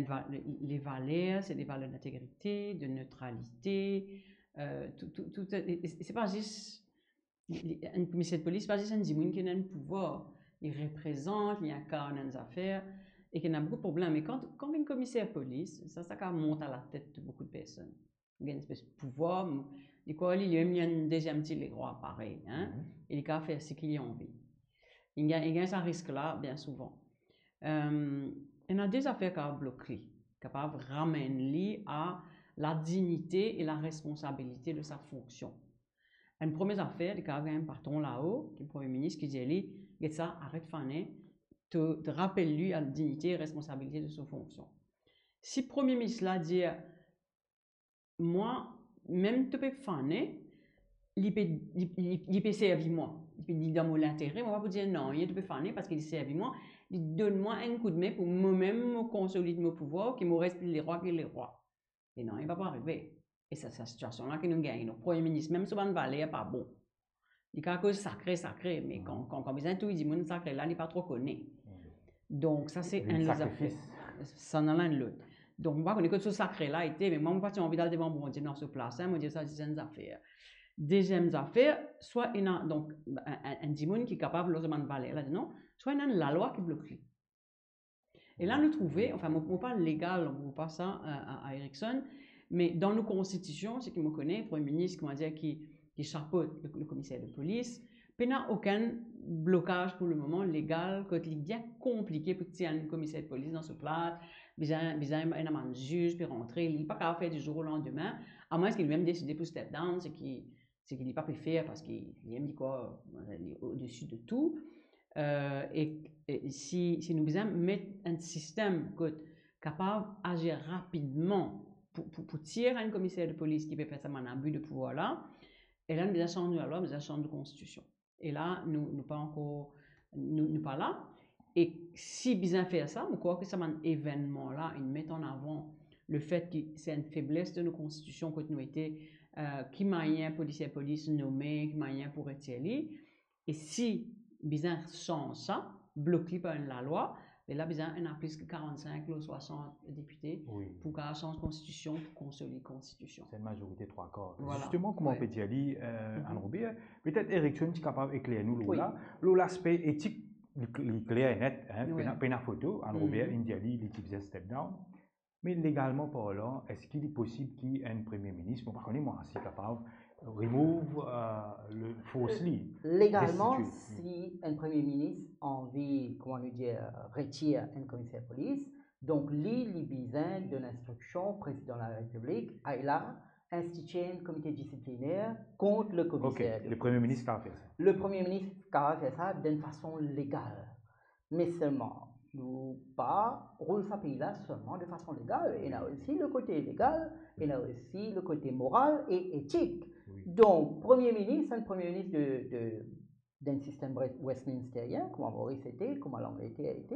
les valeurs, c'est des valeurs d'intégrité, de neutralité, c'est pas juste un commissaire de police, c'est pas juste un dimanche qui a un pouvoir, il représente, il incarne des affaires et qu'il a beaucoup de problèmes. Mais quand un commissaire de police, ça monte à la tête de beaucoup de personnes. Il a une espèce de pouvoir, il y a un deuxième type de droit pareil, hein, et il a faire ce qu'il a envie. Il y a ce risque-là bien souvent. Il y a des affaires qui sont bloquées, qui peuvent ramener à la dignité et la responsabilité de sa fonction. Une première affaire, il y a un patron là-haut, qui est le Premier ministre, qui dit, ça, arrête de faire, te rappelle lui à la dignité et la responsabilité de sa fonction. Si le Premier ministre là dit, moi, même te peux faire, il peut servir moi. Il peut dire dans mon intérêt, moi, je vais vous dire non, il peut faire parce qu'il servi moi. Il donne-moi un coup de main pour moi-même me consolider mon pouvoir, qui me reste les rois que les rois. Et non, il ne va pas arriver. Et c'est cette situation-là que nous gagnons. Le Premier ministre, même si on va n'est pas bon. Il y a quelque chose sacré, mais quand besoin tout, il dit, mon sacré là, il n'est pas trop connu. Donc, ça, c'est un des affaires. Ça n'en a un l'autre. Donc, moi, je connais que ce sacré-là était, mais moi, je n'ai pas envie d'aller devant mon Dieu dans ce place. Moi, je dis ça, c'est une affaire. Deuxième affaire, soit il y a donc un dimon qui est capable de le valer là non, soit il y a la loi qui bloque. Et là, nous trouvons, enfin, on ne parle légal, on ne pas ça à Erickson, mais dans nos constitutions, ce qui me connaît, le Premier ministre, comment dire, qui chapeaute le commissaire de police, il n'y a aucun blocage pour le moment légal, quand il est bien compliqué pour qu'il y ait un commissaire de police dans ce plat, il y a un juge pour rentrer, il n'est pas capable de faire du jour au lendemain, à moins qu'il ait même décidé pour step down, c'est qu'il n'est pas pu faire parce qu'il aime dire quoi, au-dessus de tout. Et si nous besoin mettre un système capable d'agir rapidement pour tirer un commissaire de police qui peut faire ça un abus de pouvoir là, et là nous besoin changer la loi, nous besoin changer la constitution. Et là nous pas encore nous pas là. Et si besoin faire ça, je crois que ça un événement là, il met en avant le fait que c'est une faiblesse de nos constitutions que nous été qui moyen policier police nommé, qui moyen pour retirer. Et si besoin change ça, bloqué par la loi, mais là besoin on a plus que 45 ou 60 députés pour qu'on change la constitution, pour consolider la constitution.
C'est une majorité 3/4.
Voilà.
Justement, comment on peut dire, Anne-Robert, peut-être Erickson est capable d'éclairer nous là, l'aspect éthique, il clair et net, hein, une photo, Anne-Robert, il dit, il utilise step down. Mais légalement parlant, est-ce qu'il est possible qu'il y ait un premier ministre, bon, par contre, moi, si capable, remove le forcefully.
Légalement, si un premier ministre a envie, comment nous dire, retire un commissaire de police, donc il besoin de l'instruction président de la République, il a institué un comité disciplinaire contre le commissaire.
Le premier ministre a fait ça.
Le premier ministre a fait ça d'une façon légale, mais seulement. Nous pas rôle ce pays-là seulement de façon légale. Il y a aussi le côté légal, il y a aussi le côté moral et éthique. Donc, Premier ministre, un Premier ministre d'un système westminsterien, comme Maurice était, comme l'Angleterre a été,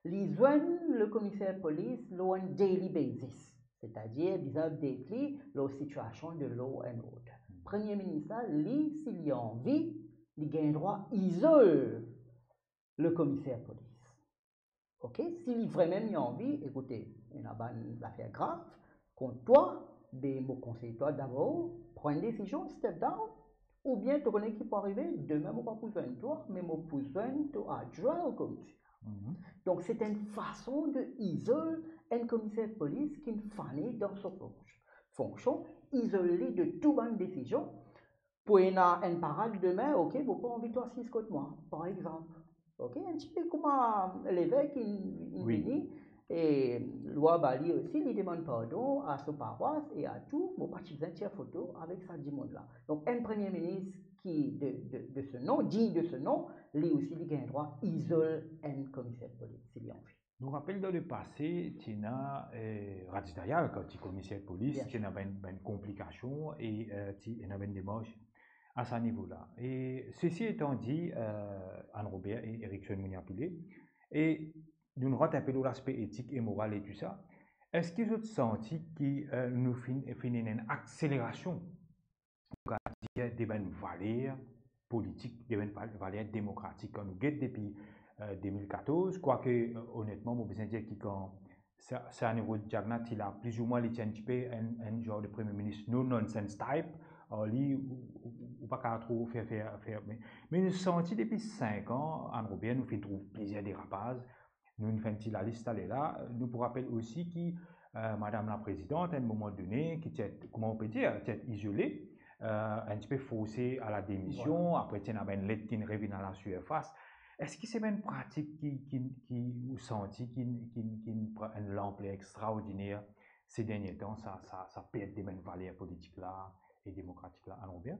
ils joignent le commissaire de police on a daily basis, c'est-à-dire ils updatent la situation de law and order. Premier ministre, lui, s'il a envie, il a droit isoler le commissaire de police. Ok, s'il vraiment a envie, écoutez, il y a une affaire grave contre toi, mais je conseille toi d'abord prendre une décision, step down, ou bien tu connais qui peut arriver, demain, je ne vais pas besoin de toi, mais je vais besoin de adjoindre au commissaire. Donc, c'est une façon d'isoler un commissaire de police qui est fané dans sa fonction, isolé de toute bonne décision. Pour une parade demain, ok, vous pouvez envie de toi 6 contre moi, par exemple. Ok, un petit peu comme l'évêque vient et loi Bali aussi, il demande pardon à sa paroisse et à tout, mon parti besoin de photo avec ça du monde là. Donc un premier ministre qui de ce nom, digne de ce nom, lui aussi il a un droit isole un commissaire de police s'il y a envie.
Nous rappelle dans le passé, tu as Radisdaya, quand tu es commissaire de police, tu as une complication et tu as une démarche à ce niveau-là. Et ceci étant dit, Anne-Robert et Erickson Mouniapilé, et nous rentrons un peu dans l'aspect éthique et moral et tout ça, est-ce que vous avez senti que nous finissons une accélération des valeurs politiques, des valeurs démocratiques quand nous guettons depuis 2014, quoique honnêtement, je besoin de dire que quand c'est un niveau de Jagnat, il a plus ou moins un genre de premier ministre no-nonsense type, ou pas trop faire. Mais nous senti depuis 5 ans, en Robert, nous faisons trouver plusieurs dérapages. Nous faisons la liste là. Nous pour rappel aussi que Madame la Présidente, à un moment donné, qui était, comment on peut dire, était isolée, un petit peu forcée à la démission. Voilà. Après, il y a une lettre qui revient à la surface. Est-ce que c'est une pratique qui vous senti, qui prend une ampleur extraordinaire ces derniers temps, ça perd des mêmes valeurs politiques là et démocratiques là, allons bien?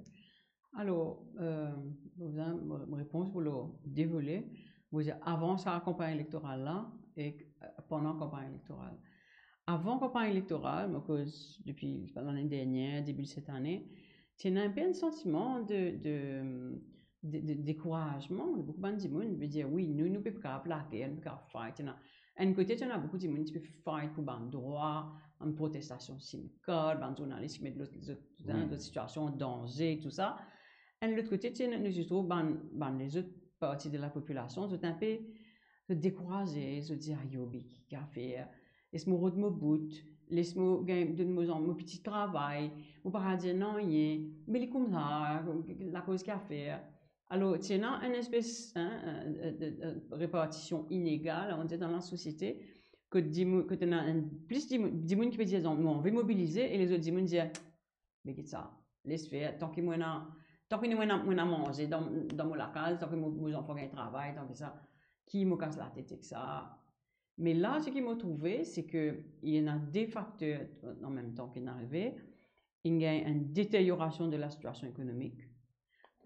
Alors, ma réponse pour le dévoiler, vous dire avant sa campagne électorale là et pendant la campagne électorale. Avant la campagne électorale, depuis l'année dernière, début de cette année, tu as un peu un sentiment de découragement. Beaucoup de gens veut dire oui, nous ne pouvons pas plaquer, nous ne pouvons pas fight. D'un côté, tu as beaucoup de gens qui peuvent fight pour les droits, en protestation syndicale, les journalistes qui mettent d'autres situations en danger, tout ça. Et de l'autre côté, tu as les autres parties de la population, tout un peu découragés, se dire yobi qui a fait, laisse-moi rôder mon bout, laisse-moi donner mon petit travail, ou pas dire non, mais il comme ça, la cause qu'il a fait. Alors, tu as une espèce de répartition inégale, on dit, dans la société, que tu as plus de gens qui peuvent dire, on veut mobiliser, et les autres gens disent, mais qu'est-ce ça, laisse faire, tant que moi, à manger dans mon locale, tant que mes enfants ont un travail, tant que ça, qui me casse la tête avec ça. Mais là, ce qui m'a trouvé, c'est qu'il y en a des facteurs en même temps qui sont arrivés. Il y a une détérioration de la situation économique.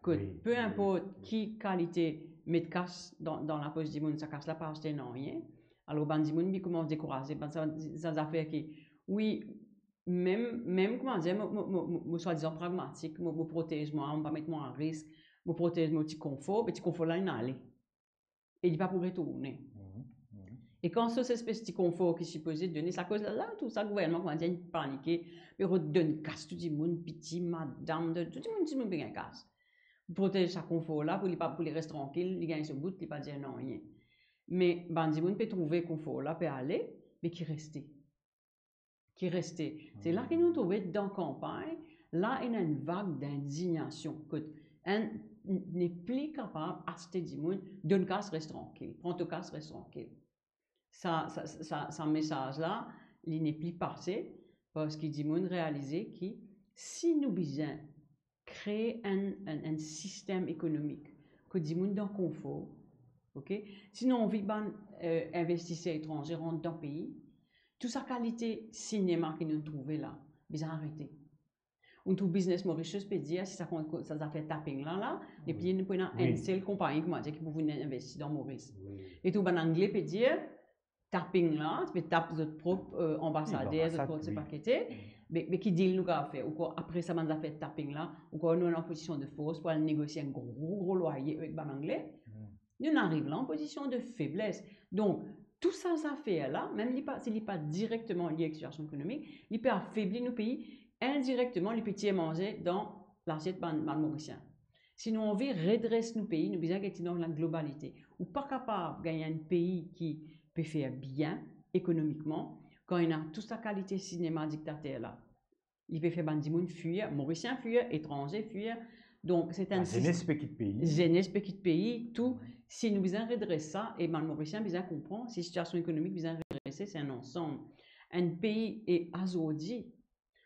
Que peu importe qui qualité met casse dans la poche du monde, ça casse la page de rien. Alors, les gens commencent à décourager. Ça a fait que, oui, même comment dire, moi soi-disant pragmatique, me protège moi, on pas mettre moi en risque, me protège mon petit confort là, il n'allait. Et il va pour retourner. Et quand cette espèce de petit confort qui est supposé donner, ça cause là, tout ça, le gouvernement commence à paniquer, puis redonne casse, tout le monde, petit, madame, tout le monde bien casse. Protège sa confort là, pour les rester tranquille, il gagne ce bout, il pas dire non, rien. Mais, ben, il peut trouver confort là, peut aller, mais qui restait. C'est là que nous trouvons dans la campagne, là, il y a une vague d'indignation. On n'est plus capable d'acheter du monde, donne casse, reste tranquille, prends ton casse, reste tranquille. Ce message-là, il n'est plus passé parce qu'il dit monde réaliser que si nous besoin créer un système économique que dit monde dans confort, ok? Sinon on vit investisseurs étrangers rentrent dans le pays, toute sa qualité cinéma que nous trouvons là, ils ont arrêté. On trouve business Mauritius peut dire si ça a fait tapping là, et puis nous prenons une seule compagnie qui m'a dit qu'il pouvait investir dans Maurice. Et tout en anglais peut dire tapping là, tu peux taper notre propre ambassadeur, notre propre paquet, mais qui dit nous qu'a fait, ou quoi après ça m'a fait tapping là, ou quoi nous en position de force pour aller négocier un gros loyer avec l'anglais, nous arrivons là en position de faiblesse. Donc tout ça fait là, même s'il n'est pas directement lié à la situation économique, il peut affaiblir nos pays indirectement, les petits manger dans l'assiette mauricien. Sinon on veut redresser nos pays, nous besoin d'être dans la globalité. Ou pas capable de gagner un pays qui peut faire bien économiquement quand il a toute sa qualité cinéma dictateur là. Il peut faire des gens fuir, mauriciens fuir, étrangers fuir. Donc c'est un
jeunesse petit pays.
Jeunesse petit pays, tout. Si nous besoin redresser ça, et ben mauricien besoin comprendre, si la situation économique besoin redresser, c'est un ensemble. Un pays est assourdi.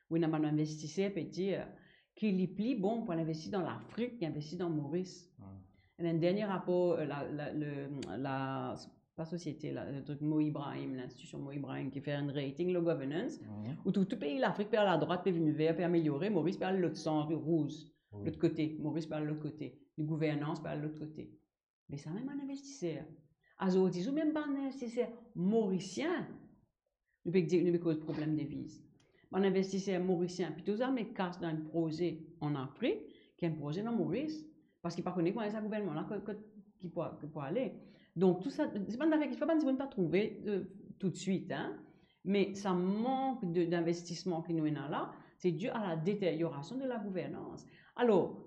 Oui, un investisseur peut dire qu'il est plus bon pour investir dans l'Afrique qu'investir dans Maurice. Un dernier rapport, la société, le truc Mo Ibrahim, l'institution Mo Ibrahim qui fait un rating, le governance, où tout pays, l'Afrique peut à la droite, peut venir vers, peut améliorer, Maurice peut à l'autre sens, rouge, l'autre côté, Maurice peut à l'autre côté, la gouvernance peut à l'autre côté. Mais ça même un investisseur. Azoti, ou même pas un investisseur mauricien, nous pouvons dire nous cause problème de devise. Un investisseur mauricien, puis tout ça, mais casse dans un projet en Afrique, qui est un projet dans Maurice, parce qu'il ne connaît pas comment gouvernement là qui peut aller. Donc tout ça, c'est pas une affaire qu'il ne faut pas trouver tout de suite, hein? Mais ça manque d'investissement qui nous est là, c'est dû à la détérioration de la gouvernance. Alors,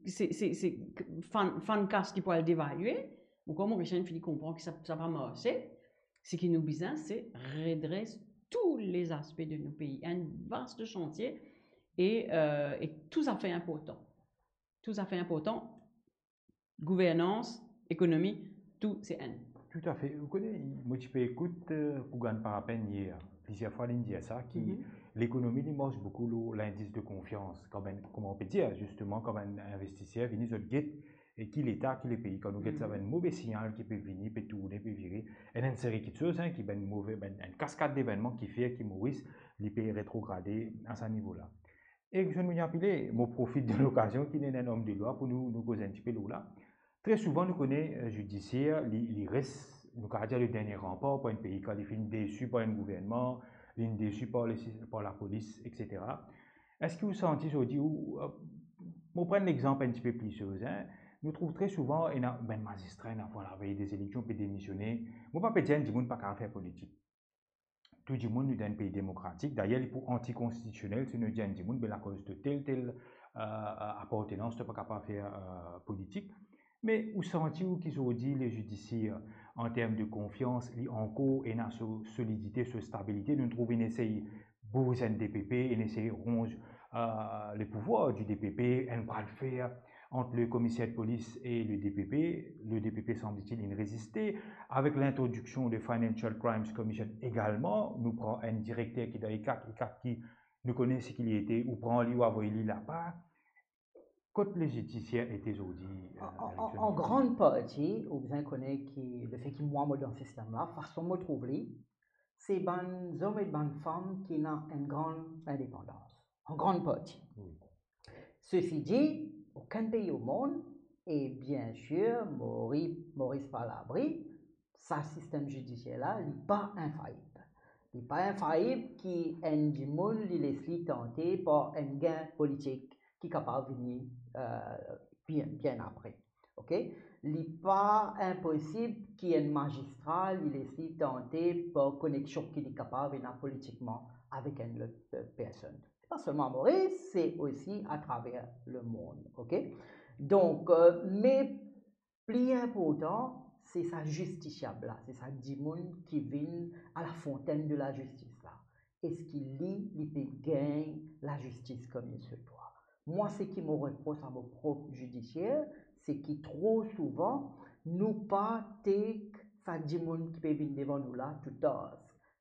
c'est fan casse qui peut le dévaluer, ou comme Mauricien finit comprend que ça va marcher, ce qui nous besoin, c'est redresser tous les aspects de nos pays. Un vaste chantier et tout à fait important. Tout à fait important. Gouvernance, économie, tout c'est un.
Tout à fait. Vous connaissez, moi je peux écouter pour gagner par peine hier, plusieurs fois l'India ça, qui l'économie il mange beaucoup l'indice de confiance, comment on peut dire, justement, comme un investisseur, venir sur le guette et qui l'État, qui les pays, quand nous guette ça, un mauvais signal qui peut venir, peut tourner, peut virer, et une série de choses, qui est une cascade d'événements qui fait, qui Maurice, les pays rétrogradés à ce niveau-là. Et je me rappelle, je profite de l'occasion qui est un homme de loi pour nous causer un petit peu là. Très souvent, nous connaissons judiciaire, il reste, nous allons dire le dernier rempart pour un pays quand il est déçu par un gouvernement, il est déçu par la police, etc. Est-ce que vous sentez aujourd'hui, on prend l'exemple un petit peu plus chose, hein? Nous trouvons très souvent, il y a un magistrat, la veille des élections, peut démissionner. Moi, pas dire que pas qu'à faire politique. Tout le monde est dans un pays démocratique. D'ailleurs, pour anticonstitutionnel, si nous disons que nous la cause de telle appartenance, tu n'es pas capable de faire politique. Mais où sentez-vous qu'ils ont dit les judiciaires en termes de confiance, encore et dans solidité, sur stabilité, nous trouvons une essaye pour un DPP, une essaye ronge le pouvoir du DPP, un bras de fer entre le commissaire de police et le DPP semble-t-il il résistait. Avec l'introduction de Financial Crimes Commission également, nous prenons un directeur qui dans les quatre qui nous connaît ce qu'il y était, ou prend lui ou envoyé là-bas. Quand les judiciaires étaient aujourd'hui
en grande partie, vous connaissez le fait qu'il moi dans ce système-là, façon me trouver, c'est des hommes et des femmes qui ont une grande indépendance, en grande partie. Oui. Ceci dit, aucun pays au monde, et bien sûr, Maurice Palabri, sa système judiciaire-là, n'est pas infaillible. Il n'est pas infaillible qui est du monde, il est tenté par un gain politique qui est capable de venir bien après. Okay? Il n'est pas impossible qu'il y ait un magistrat, il est tenté par connexion qui est capable de venir politiquement avec une autre personne. Pas seulement Maurice, c'est aussi à travers le monde. Okay? Donc, mais plus important, c'est sa justiciable là, c'est sa dimon qui vient à la fontaine de la justice là. Est-ce qu'il lit, il peut gagner la justice comme il se doit? Moi, ce qui me reproche à mon propre judiciaire, c'est qu'il trop souvent, nous pas take sa dimon qui peut venir devant nous là tout à l'heure.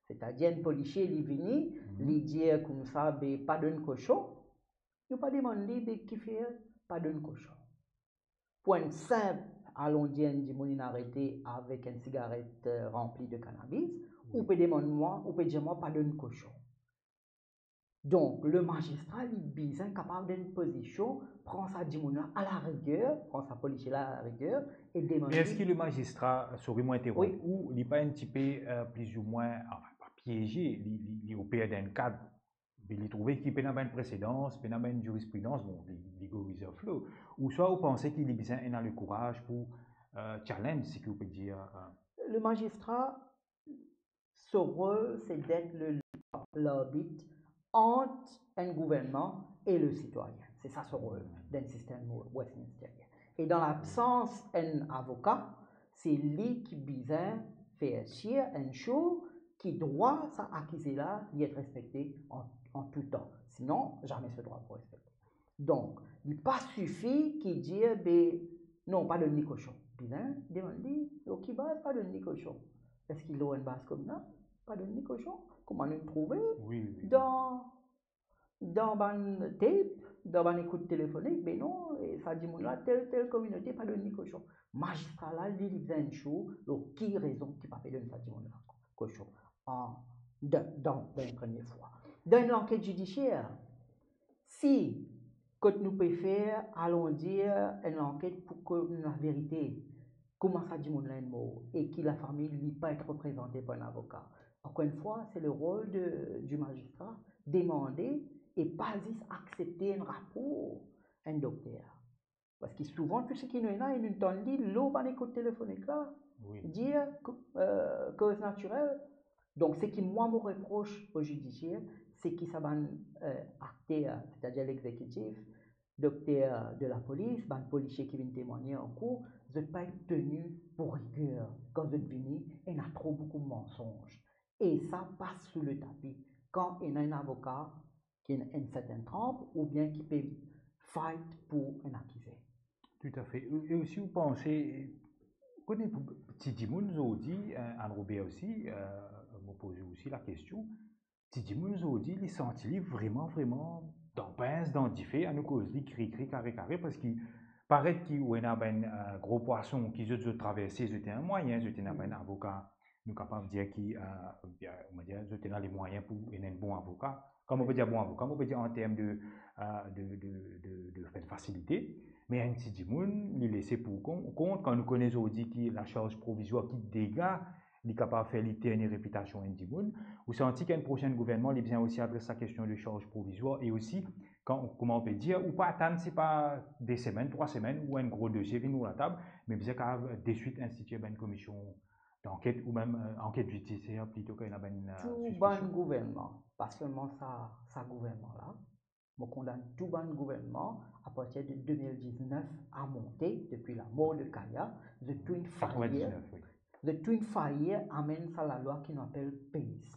C'est-à-dire, un policier, il vient, il dit comme ça, pas d'un cochon. Il ne pas demander qui fait pas d'un cochon. Point simple, allons dire, il arrêté avec une cigarette remplie de cannabis, ou peut demander moi, ou peut dire moi pas d'un cochon. Donc, le magistrat, il est bien capable d'une position, prend sa dimona à la rigueur, prend sa policier à la rigueur, et demande.
Mais est-ce que le magistrat serait moins interrompu ou il n'est pas un petit peu plus ou moins piégé, il opère dans un cadre, il trouve qu'il peut avoir une précédence, peut avoir une jurisprudence, bon, il go with the flow, ou soit vous pensez qu'il est bien dans le courage pour challenge, ce que vous pouvez dire.
Le magistrat, son rôle, c'est d'être l'arbitre entre un gouvernement et le citoyen. C'est ça son rôle d'un système westminsterien. Et dans l'absence d'un avocat, c'est lui qui besoin faire chier un show qui doit ça acquiser là d'être respecté en tout temps. Sinon, jamais ce droit pour respecter. Donc, il n'est pas suffit qu'il dise non, pas de ni cochon. Bien, demandez, qui base pas de ni cochon. Est-ce qu'il a une base comme ça? Pas de ni cochon? Comment nous trouver?
Oui.
Dans un tape, dans un écoute téléphonique, mais non, et ça dit, là, telle communauté, pas de ni cochon. Magistrat là, il faisait un show, donc qui raison qui pas fait de ça dit, cochon, dans la première fois. Dans l'enquête judiciaire, si, quand nous pouvons faire, allons dire, une enquête pour que la vérité, comment ça dit mon mot et que la famille ne peut pas être représentée par un avocat. Encore une fois, c'est le rôle du magistrat demander et pas juste accepter un rapport un docteur. Parce que souvent, tout ce qui nous est là, il nous dit l'eau va écouter téléphonique là, dire cause naturelle. Donc, ce qui moi me reproche au judiciaire, c'est qu'ils savent acteur, c'est-à-dire l'exécutif, docteur de la police, ben policier qui vient témoigner en cours, vous n'êtes pas tenu pour rigueur quand vous êtes venu, il y a trop beaucoup de mensonges. Et ça passe sous le tapis. Quand il y a un avocat qui a une certaine trempe ou bien qui peut fight pour un accusé.
Tout à fait. Et aussi, vous pensez, connaît Tidi Mounzoudi, Anne-Robert aussi, me posait aussi la question. Tidi Mounzoudi, il senti vraiment, vraiment dans pince, dans diffé, à nous cause de cri, carré, parce qu'il paraît qu'il y a un gros poisson qui se traversé, c'était un moyen, c'était un avocat, nous capable de dire qu'il on va dire, c'était les moyens pour un bon avocat. Comme on peut dire bon avocat, on peut dire en termes de facilité. Mais un petit moun, il laissé pour compte quand nous connaissons aujourd'hui qui la charge provisoire qui dégage, il est capable de faire l'éternelle réputation un petit moun. Vous sentez qu'un prochain gouvernement, il vient aussi adresser la question de charge provisoire et aussi, comment on peut dire, ou pas attendre, c'est pas des semaines, 3 semaines, ou un gros dossier vient à la table, mais bien qu'à de suite instituer une commission d'enquête ou même enquête judiciaire plutôt qu'une
tout bon gouvernement, pas seulement ça gouvernement là. Je condamne tout bon gouvernement à partir de 2019 à monter depuis la mort de Kaya. The Twin Fire amène ça la loi qui nous appelle PACE.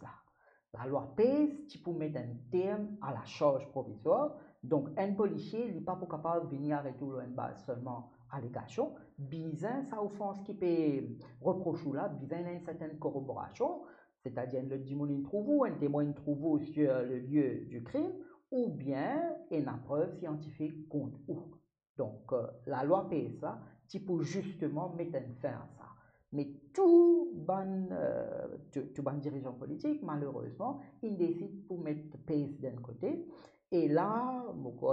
La loi PACE, tu peux mettre un terme à la charge provisoire. Donc, un policier n'est pas capable de venir arrêter une base seulement allégation. Bizin, ça offense qui peut reprocher là, bizin a une certaine corroboration, c'est-à-dire le démon trouve un témoin trouve sur le lieu du crime, ou bien une preuve scientifique contre eux. Donc, la loi PSA, tu peux justement mettre un fin à ça. Mais tout bon dirigeant politique, malheureusement, il décide pour mettre PSA d'un côté. Et là,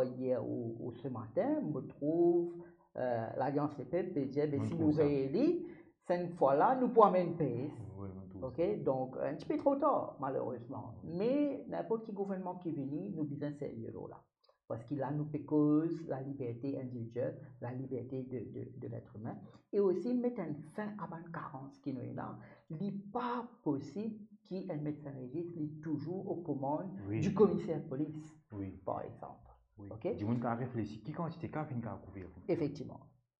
hier ou ce matin, je trouve l'Alliance LPP dit, si nous réélisons, cette fois-là, nous pouvons mettre PSA. Ok, donc un petit peu trop tard, malheureusement. Mais n'importe quel gouvernement qui vient, nous disons sérieux là. Parce qu'il a nous cause la liberté individuelle, la liberté de l'être humain. Et aussi mettre une fin à la carence qui nous est là. Il n'est pas possible qu'un médecin légiste soit toujours aux commandes du commissaire de police, par exemple.
Oui. Okay? Dis-moi qu'à réfléchir, qui quantité qu'a fin qu'a couvert.
Effectivement.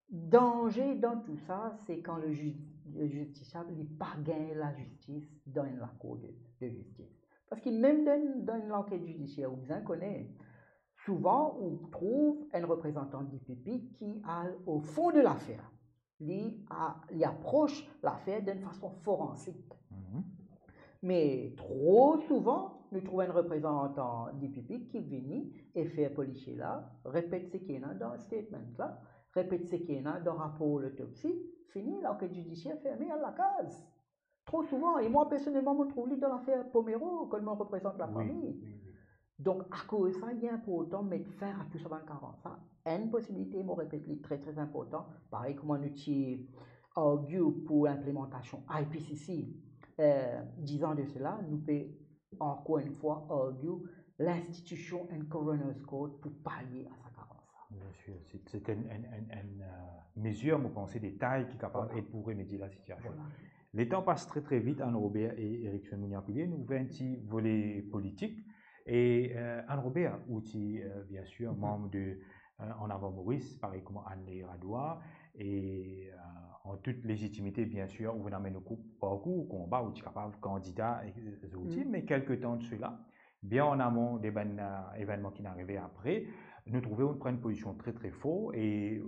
Danger dans tout ça, c'est quand le justiciable n'est pas gagné la justice dans la cour de justice. Parce que même dans l'enquête judiciaire, vous en connaissez, souvent on trouve un représentant du PPI qui est au fond de l'affaire. Il approche l'affaire d'une façon forensique. Mais trop souvent, nous trouvons un représentant du PPI qui vient et fait un policier là, répète ce qu'il y a dans le statement là, répète ce qu'il y a dans le rapport l'autopsie, fini, l'enquête judiciaire fermée à la case. Trop souvent, et moi personnellement, je me trouve dans l'affaire Pomero, quand je représente la famille. Donc, à cause de ça, il est important de mettre fin à tout ça dans le 40. Ça, une possibilité, je répète, très très important. Pareil, comme on utilise argue pour l'implémentation IPCC, 10 ans de cela, nous pouvons encore une fois argue l'institution and coroner's court pour pallier à sa carence.
Bien sûr, c'est une mesure, je pense, des tailles qui est capable d'être pour remédier la situation. Voilà. Les temps passent très très vite. Anne-Robert et Eric Mouniapilé nous avons un petit volet politique. Et Anne-Robert, outil bien sûr, membre de En Avant Maurice, pareil comme Anne-Lé Radoua, et en toute légitimité, bien sûr, vous n'amenez au parcours, au combat, ou capable candidat, outils, mais quelques temps de cela, bien en amont des événements qui n'arrivaient après, nous trouvons une prendre une position très très forte et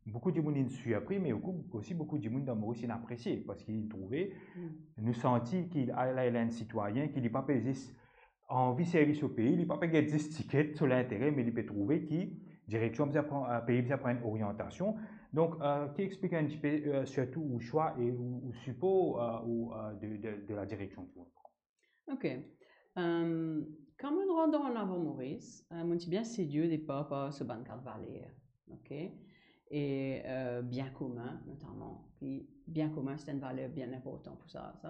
beaucoup de monde suit appris, mais aussi beaucoup de monde dans Maurice apprécié parce qu'il trouvait, nous sentit qu'il a un citoyen qui n'est pas pesé en vie service au pays, il n'est pas payé 10 tickets sur l'intérêt, mais il peut trouver qui direction pays bien prendre une orientation. Donc, qui explique un petit peu surtout au choix et au support de la direction que vous prend.
Ok. Quand on rentre en Avant Maurice, on dit bien c'est Dieu des pas ce bancard valère. Ok. et bien commun, notamment. Puis, bien commun, c'est une valeur bien importante pour ça.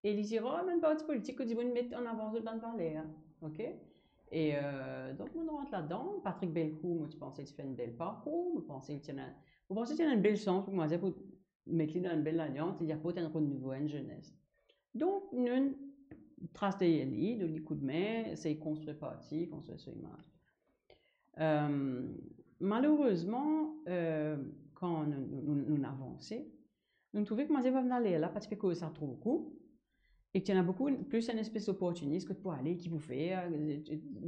Et il dira, même parti politique, que dit, vous mettez en avant de bonne valeur. OK? Et donc, on rentre là-dedans. Patrick Bellecourt, moi, tu pensais que tu fais une belle parcours. Vous pensez qu'il y a une belle chance pour moi, pour mettre dans une belle alliance. Il y a pas de nouveau une jeunesse. Donc, nous, trace de Yeli, de coup de main, c'est construire parti, construire son image. Malheureusement, quand nous avançons, nous trouvons que moi, je vais aller là parce que ça trouve beaucoup. Et qu'il y en a beaucoup plus une espèce d'opportuniste que pour aller, qui vous fait,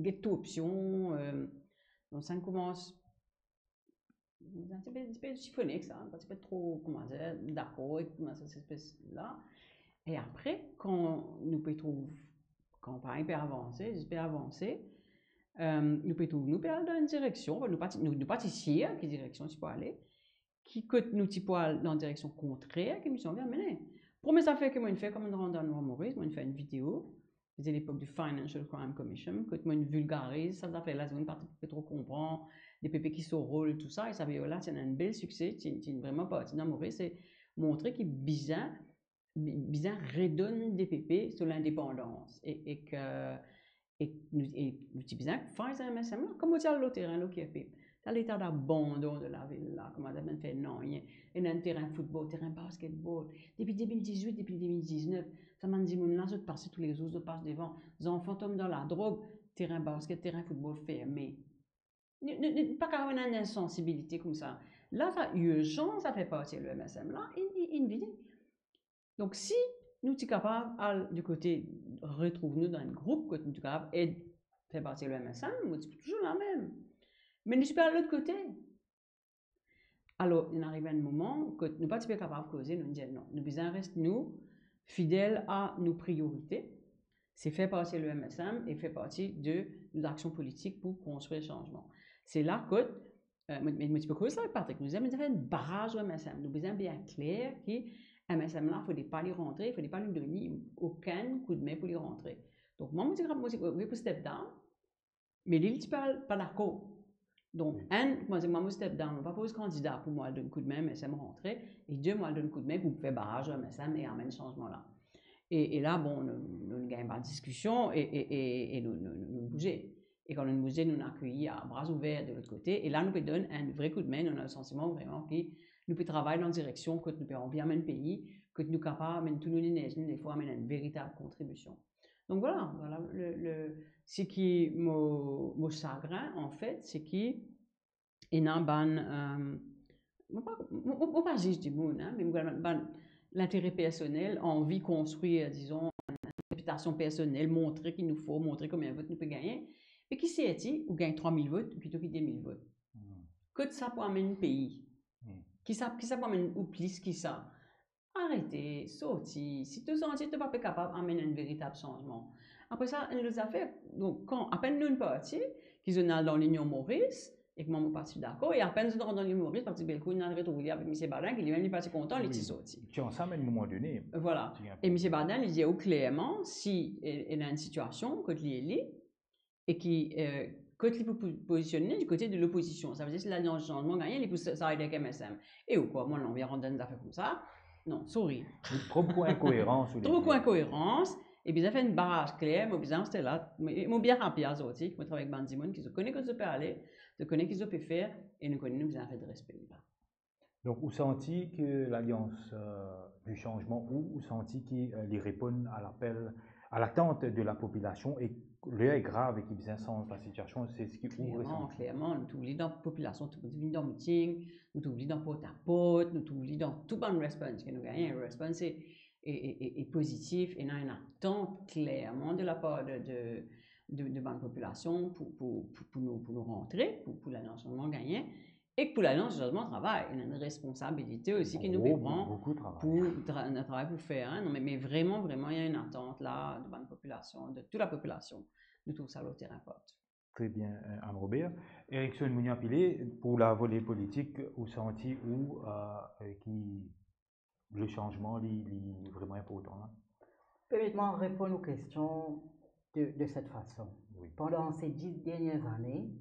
get tout option. Donc ça commence un petit peu chiffonné que ça, un petit peu trop, comment dire, d'accord avec cette espèce-là. Et après, quand nous peut trouver, quand par exemple avancer, j'espère avancer, nous peut trouver, nous peut aller dans une direction, nous pâtissiers, quelle direction tu peux aller, qui coûte nous tu peux aller dans une direction contraire, qui nous sont bien menés. Première affaire que moi, je fais, comme on rentre dans le Maurice, moi, je fais une vidéo. C'était l'époque du Financial Crime Commission, que moi, je vulgarise, ça fait là, c'est une partie qui trop comprendre, les pépés qui sont rôles, tout ça, et ça veut dire là, c'est un bel succès, c'est vraiment partie dans Maurice, c'est montrer qu'il bizarre redonne des pépés sur l'indépendance, et nous disons bizarre, faire un MSM là, comme on dit à l'autre terrain, là, qui est fait. Dans l'état d'abandon de la ville là, comment ça fait non, il y a un terrain football, terrain basketball. Depuis 2018, depuis 2019, ça m'a dit, mon là, je passe tous les jours, je passe devant, les enfants tombent dans la drogue, terrain basket, terrain football fermé. Pas qu'à avoir une insensibilité comme ça. Là, ça urgence, ça fait partie de l'EMSM là, une vidéo. Donc, si nous sommes capables, du côté, retrouver-nous dans un groupe, que nous sommes capables de faire partie de l'EMSM, nous sommes toujours la même. Mais nous sommes à l'autre côté. Alors, il arrive un moment que nous ne sommes pas capables de causer, nous disons non. Nous devons rester, nous, fidèles à nos priorités. C'est faire partie de l'EMSM et faire partie de nos actions politiques pour construire le changement. C'est là que, mais tu peux causer ça, Patrick, nous avons fait un barrage au MSM. Nous avons bien clair que MSM là, il ne faut pas y rentrer, il ne faut pas lui donner aucun coup de main pour y rentrer. Donc, moi, je dis, oui, pour step down, mais lui, tu parles pas d'accord. Donc, moi, je step down, on ne va pas poser candidat pour moi, donner un coup de main, MSM rentrer, et deux, moi, donner un coup de main pour faire barrage au MSM et amener ce changement-là. Et là, bon, nous ne gagnons pas de discussion et nous bougeons. Et quand nous bougeons, nous nous accueillons à bras ouverts de l'autre côté. Et là, nous pouvons donner un vrai coup de main. Nous avons le sentiment vraiment que nous pouvons travailler dans la direction que nous pouvons bien amener le pays, que nous sommes capables d'amener tous nos linéages, des fois, amener une véritable contribution. Donc voilà ce qui me chagrin, en fait, c'est qu'il y a pas juste du monde, hein, mais l'intérêt personnel, envie de construire, disons, une réputation personnelle, montrer qu'il nous faut, montrer combien de votes nous pouvons gagner. Mais qui c'est-il, ou gagne 3000 votes, ou plutôt 10 000 votes? Que ça pour amener un pays? Qui ça pour amener ou plus qui ça? Arrêtez, sortez. Si tu sens que tu n'es pas capable d'amener un véritable changement. Après ça, on nous a fait, donc, quand, à peine nous une partie, qui sont dans l'Union Maurice, et que moi, je suis d'accord, et à peine nous sommes dans l'Union Maurice, parce que Bellecourt, nous avons retrouvé avec M. Badin, qui lui-même n'est pas si content, il est sorti.
Qui en ça, à un moment donné.
Voilà. Et M. Badin, il dit clairement, si il a une situation, que il est et qui, que il peut positionner du côté de l'opposition. Ça veut dire que si l'Alliance du changement gagne, il peut s'arrêter avec MSM. Et ou quoi, moi, on vient rendre des affaires comme ça. Non, sorry.
Trop d'incohérence.
Trop d'incohérence. Et puis, ça fait une barrage claire, mais bien, c'était là. Mais bien rempli à Zotique, moi, je travaille avec Bandimon, qui se connaît que je peux aller, se connaît qu'ils peut faire, et nous connaissons, nous avons fait de respect.
Donc, vous sentez que l'Alliance du changement, ou sentez qu'il répond à l'appel, à l'attente de la population, et l'heure est grave et qu'il besoin sens la situation, c'est ce qui ouvre.
Clairement, nous tous dans la population, nous tous dans le meeting, nous tous dans porte-à-porte, nous tous dans tout bon response que nous gagnons. Le response est positif et nous avons une attente clairement de la part de la population pour nous rentrer, pour l'annoncement gagné. Et que pour l'Alliance du changement travail, il y a une responsabilité aussi qui nous prend pour notre travail pour faire. Hein. Non, mais vraiment, il y a une attente là de la population, de toute la population. Nous trouvons ça le terrain porte.
Très bien, Anne-Robert. Erickson Mouniapilé, pour la volée politique, vous sentez où qui le changement est vraiment important?
Permettez-moi de répondre aux questions de cette façon. Oui. Pendant ces 10 dernières années,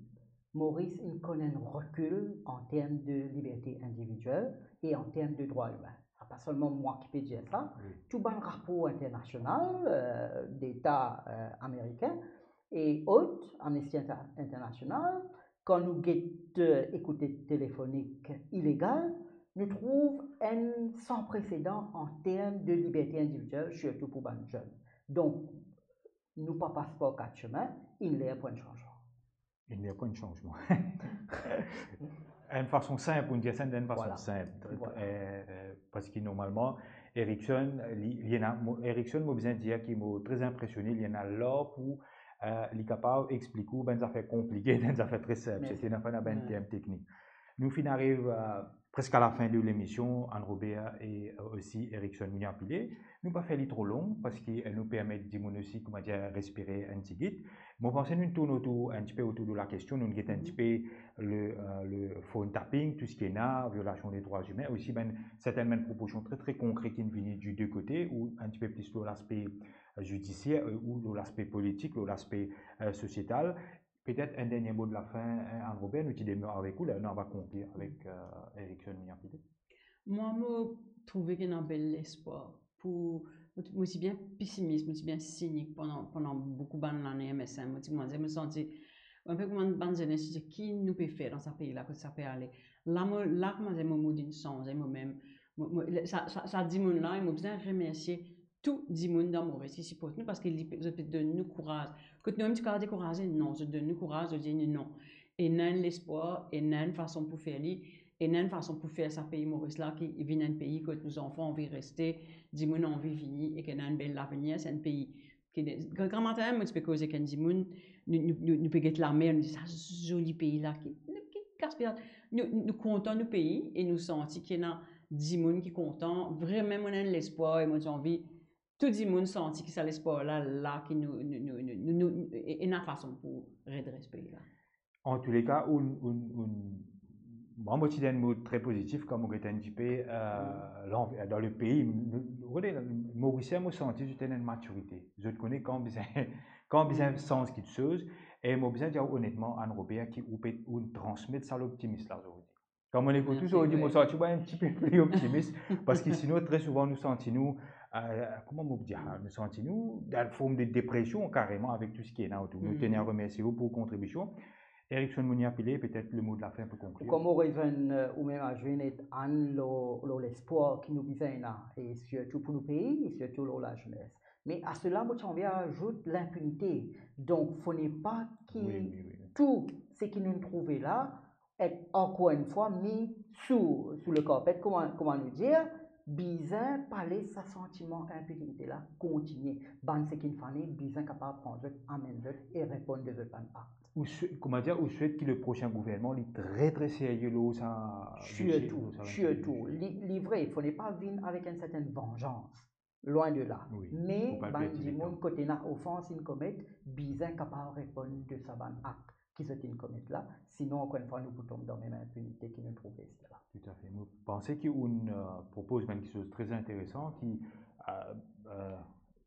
Maurice il connaît un recul en termes de liberté individuelle et en termes de droits humains. Pas seulement moi qui peux dire ça, tout un rapport international d'États américains et autres, Amnesty International, quand nous guettons écouter téléphonique illégale, nous trouvons un sans précédent en termes de liberté individuelle, surtout pour les jeunes. Donc, nous pas passeport quatre chemins, il n'y a pas de changement.
Il n'y a pas de changement. Une façon simple, on dit ça d'une façon simple. Voilà. Parce que normalement, Ericsson, m'a besoin de dire qu'il m'a très impressionné, il y en a là pour les capables d'expliquer des affaires compliquées, des affaires très simples. C'est une affaire d'un terme technique. Nous finissons presque à la fin de l'émission, Anne-Robert et aussi Ericsson Mouniapilé. Nous pas fait trop long parce qu'elle nous permet de aussi, comment dire, respirer un petit peu. Moi, je pense que nous tournons un petit peu autour de la question. Nous avons un petit peu le phone tapping, tout ce qui est là, violation des droits humains. Aussi, certaines propositions très très concrètes qui viennent du deux côtés, ou un petit peu plus de l'aspect judiciaire, ou de l'aspect politique, de l'aspect sociétal. Peut-être un dernier mot de la fin, Anne-Robert, nous démarrons avec vous, là, on va conclure avec Ericsson Mouniapilé.
Moi, je trouve qu'il y a un bel espoir. Moi, je suis bien pessimiste, je suis bien cynique pendant beaucoup d'années MSN. Moi, je me sens un peu comme une jeunesse qui nous peut faire dans ce pays-là, que ça peut aller. Là, moi, j'ai mon d'une sens, moi-même. Ça dit mon là, et moi, besoin de remercier tout le monde dans mon récit pour nous parce qu'il donne nous courage. Que nous sommes découragés, non, je donne nous courage de dire non. Et non l'espoir, et non façon pour faire lui. Et une façon pour faire ça pays Maurice là qui vient d'un pays que nos enfants ont envie de rester, dis moi envie de venir et qu'on a un bel avenir, c'est un pays qui quand matin moi tu peux causer qu'un dis nous peut être la mer, nous dit ça joli pays là qui gaspille. Nous comptons nos pays et nous sentons qu'il y a dis moi qui content, vraiment on a l'espoir et moi j'ai envie tout le monde senti que ça l'espoir là qui nous et notre façon pour redresser ce pays là.
En tous les cas, moi, je suis un mot très positif comme on est un petit peu dans le pays. Mauricien, moi, senti que j'ai une maturité. Je te connais quand besoin de sens quelque chose. Et moi, besoin de dire honnêtement, Anne-Robert, qui ou transmet ça l'optimisme là aujourd'hui. Comme on écoute tous aujourd'hui, moi, je suis un petit peu plus optimiste parce que sinon, très souvent, nous sentons comment vous dire, nous sentons dans une forme de dépression carrément avec tout ce qui est là autour. Nous tenons à remercier vous pour vos contributions. Ericsson Mouniapilé, peut-être le mot de la fin pour conclure.
Comme Horizon ou même à jouer l'espoir qui nous besoin là, et surtout pour nos pays, et surtout pour la jeunesse. Mais à cela, moi, j'en viens ajouter l'impunité. Donc, il ne faut pas que tout ce qui nous trouve là est encore une fois mis sous le carpet, comment nous dire, bizarre parler sa sentiment d'impunité là, continuer. Ce qui nous fait bizarre capable de prendre un et répondre de votre part.
Comment dire, ou souhaite que le prochain gouvernement est très très sérieux ça.
Surtout, livré, il ne faut pas venir avec une certaine vengeance, loin de là.
Oui,
mais du monde côté na offense une commettre, bizarre capable de répondre de sa bonne acte qui se une commettre là, sinon encore une fois nous tombons dans la même impunité qui nous trouve ici là.
Tout à fait. Vous pensez qu'on propose même quelque chose de très intéressant qui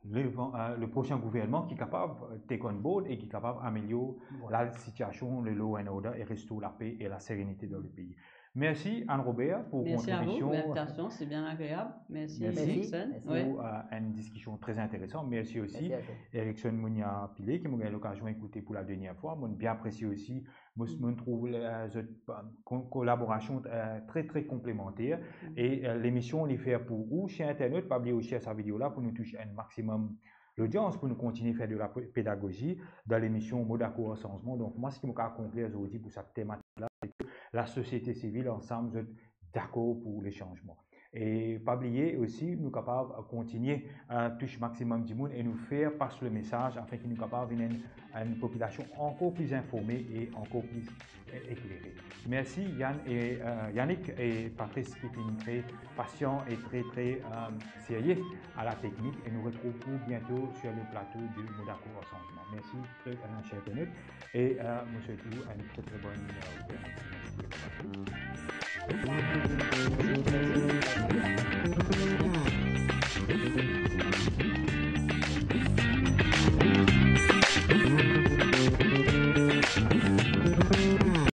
le prochain gouvernement qui est capable de take on board et qui est capable d'améliorer la situation, le law and order et restaurer la paix et la sérénité dans le pays. Merci Anne-Robert pour votre contribution.
Merci à vous pour l'invitation, c'est bien agréable. Merci Ericsson.
Pour une discussion très intéressante. Merci aussi Ericsson Mouniapilé qui m'a eu l'occasion d'écouter pour la dernière fois. Moi, bien apprécié aussi. Moi, je trouve cette collaboration très très complémentaire. Et l'émission, on les fait pour vous, chez Internet, pas oublier aussi à sa vidéo là pour nous toucher un maximum l'audience, pour nous continuer à faire de la pédagogie dans l'émission Modaco Recensement. Donc, moi, ce qui m'a accompli aujourd'hui pour cette thématique-là, c'est que la société civile, ensemble, vous êtes d'accord pour les changements. Et pas oublier aussi, nous sommes capables de continuer à toucher maximum du monde et nous faire passer le message afin que nous soyons capables d'avoir une population encore plus informée et encore plus éclairée. Merci Yannick et Patrice qui sont très patients et très très sérieux à la technique et nous retrouvons bientôt sur le plateau du Modaco Recensement. Merci cher internaute et nous souhaitons une très très bonne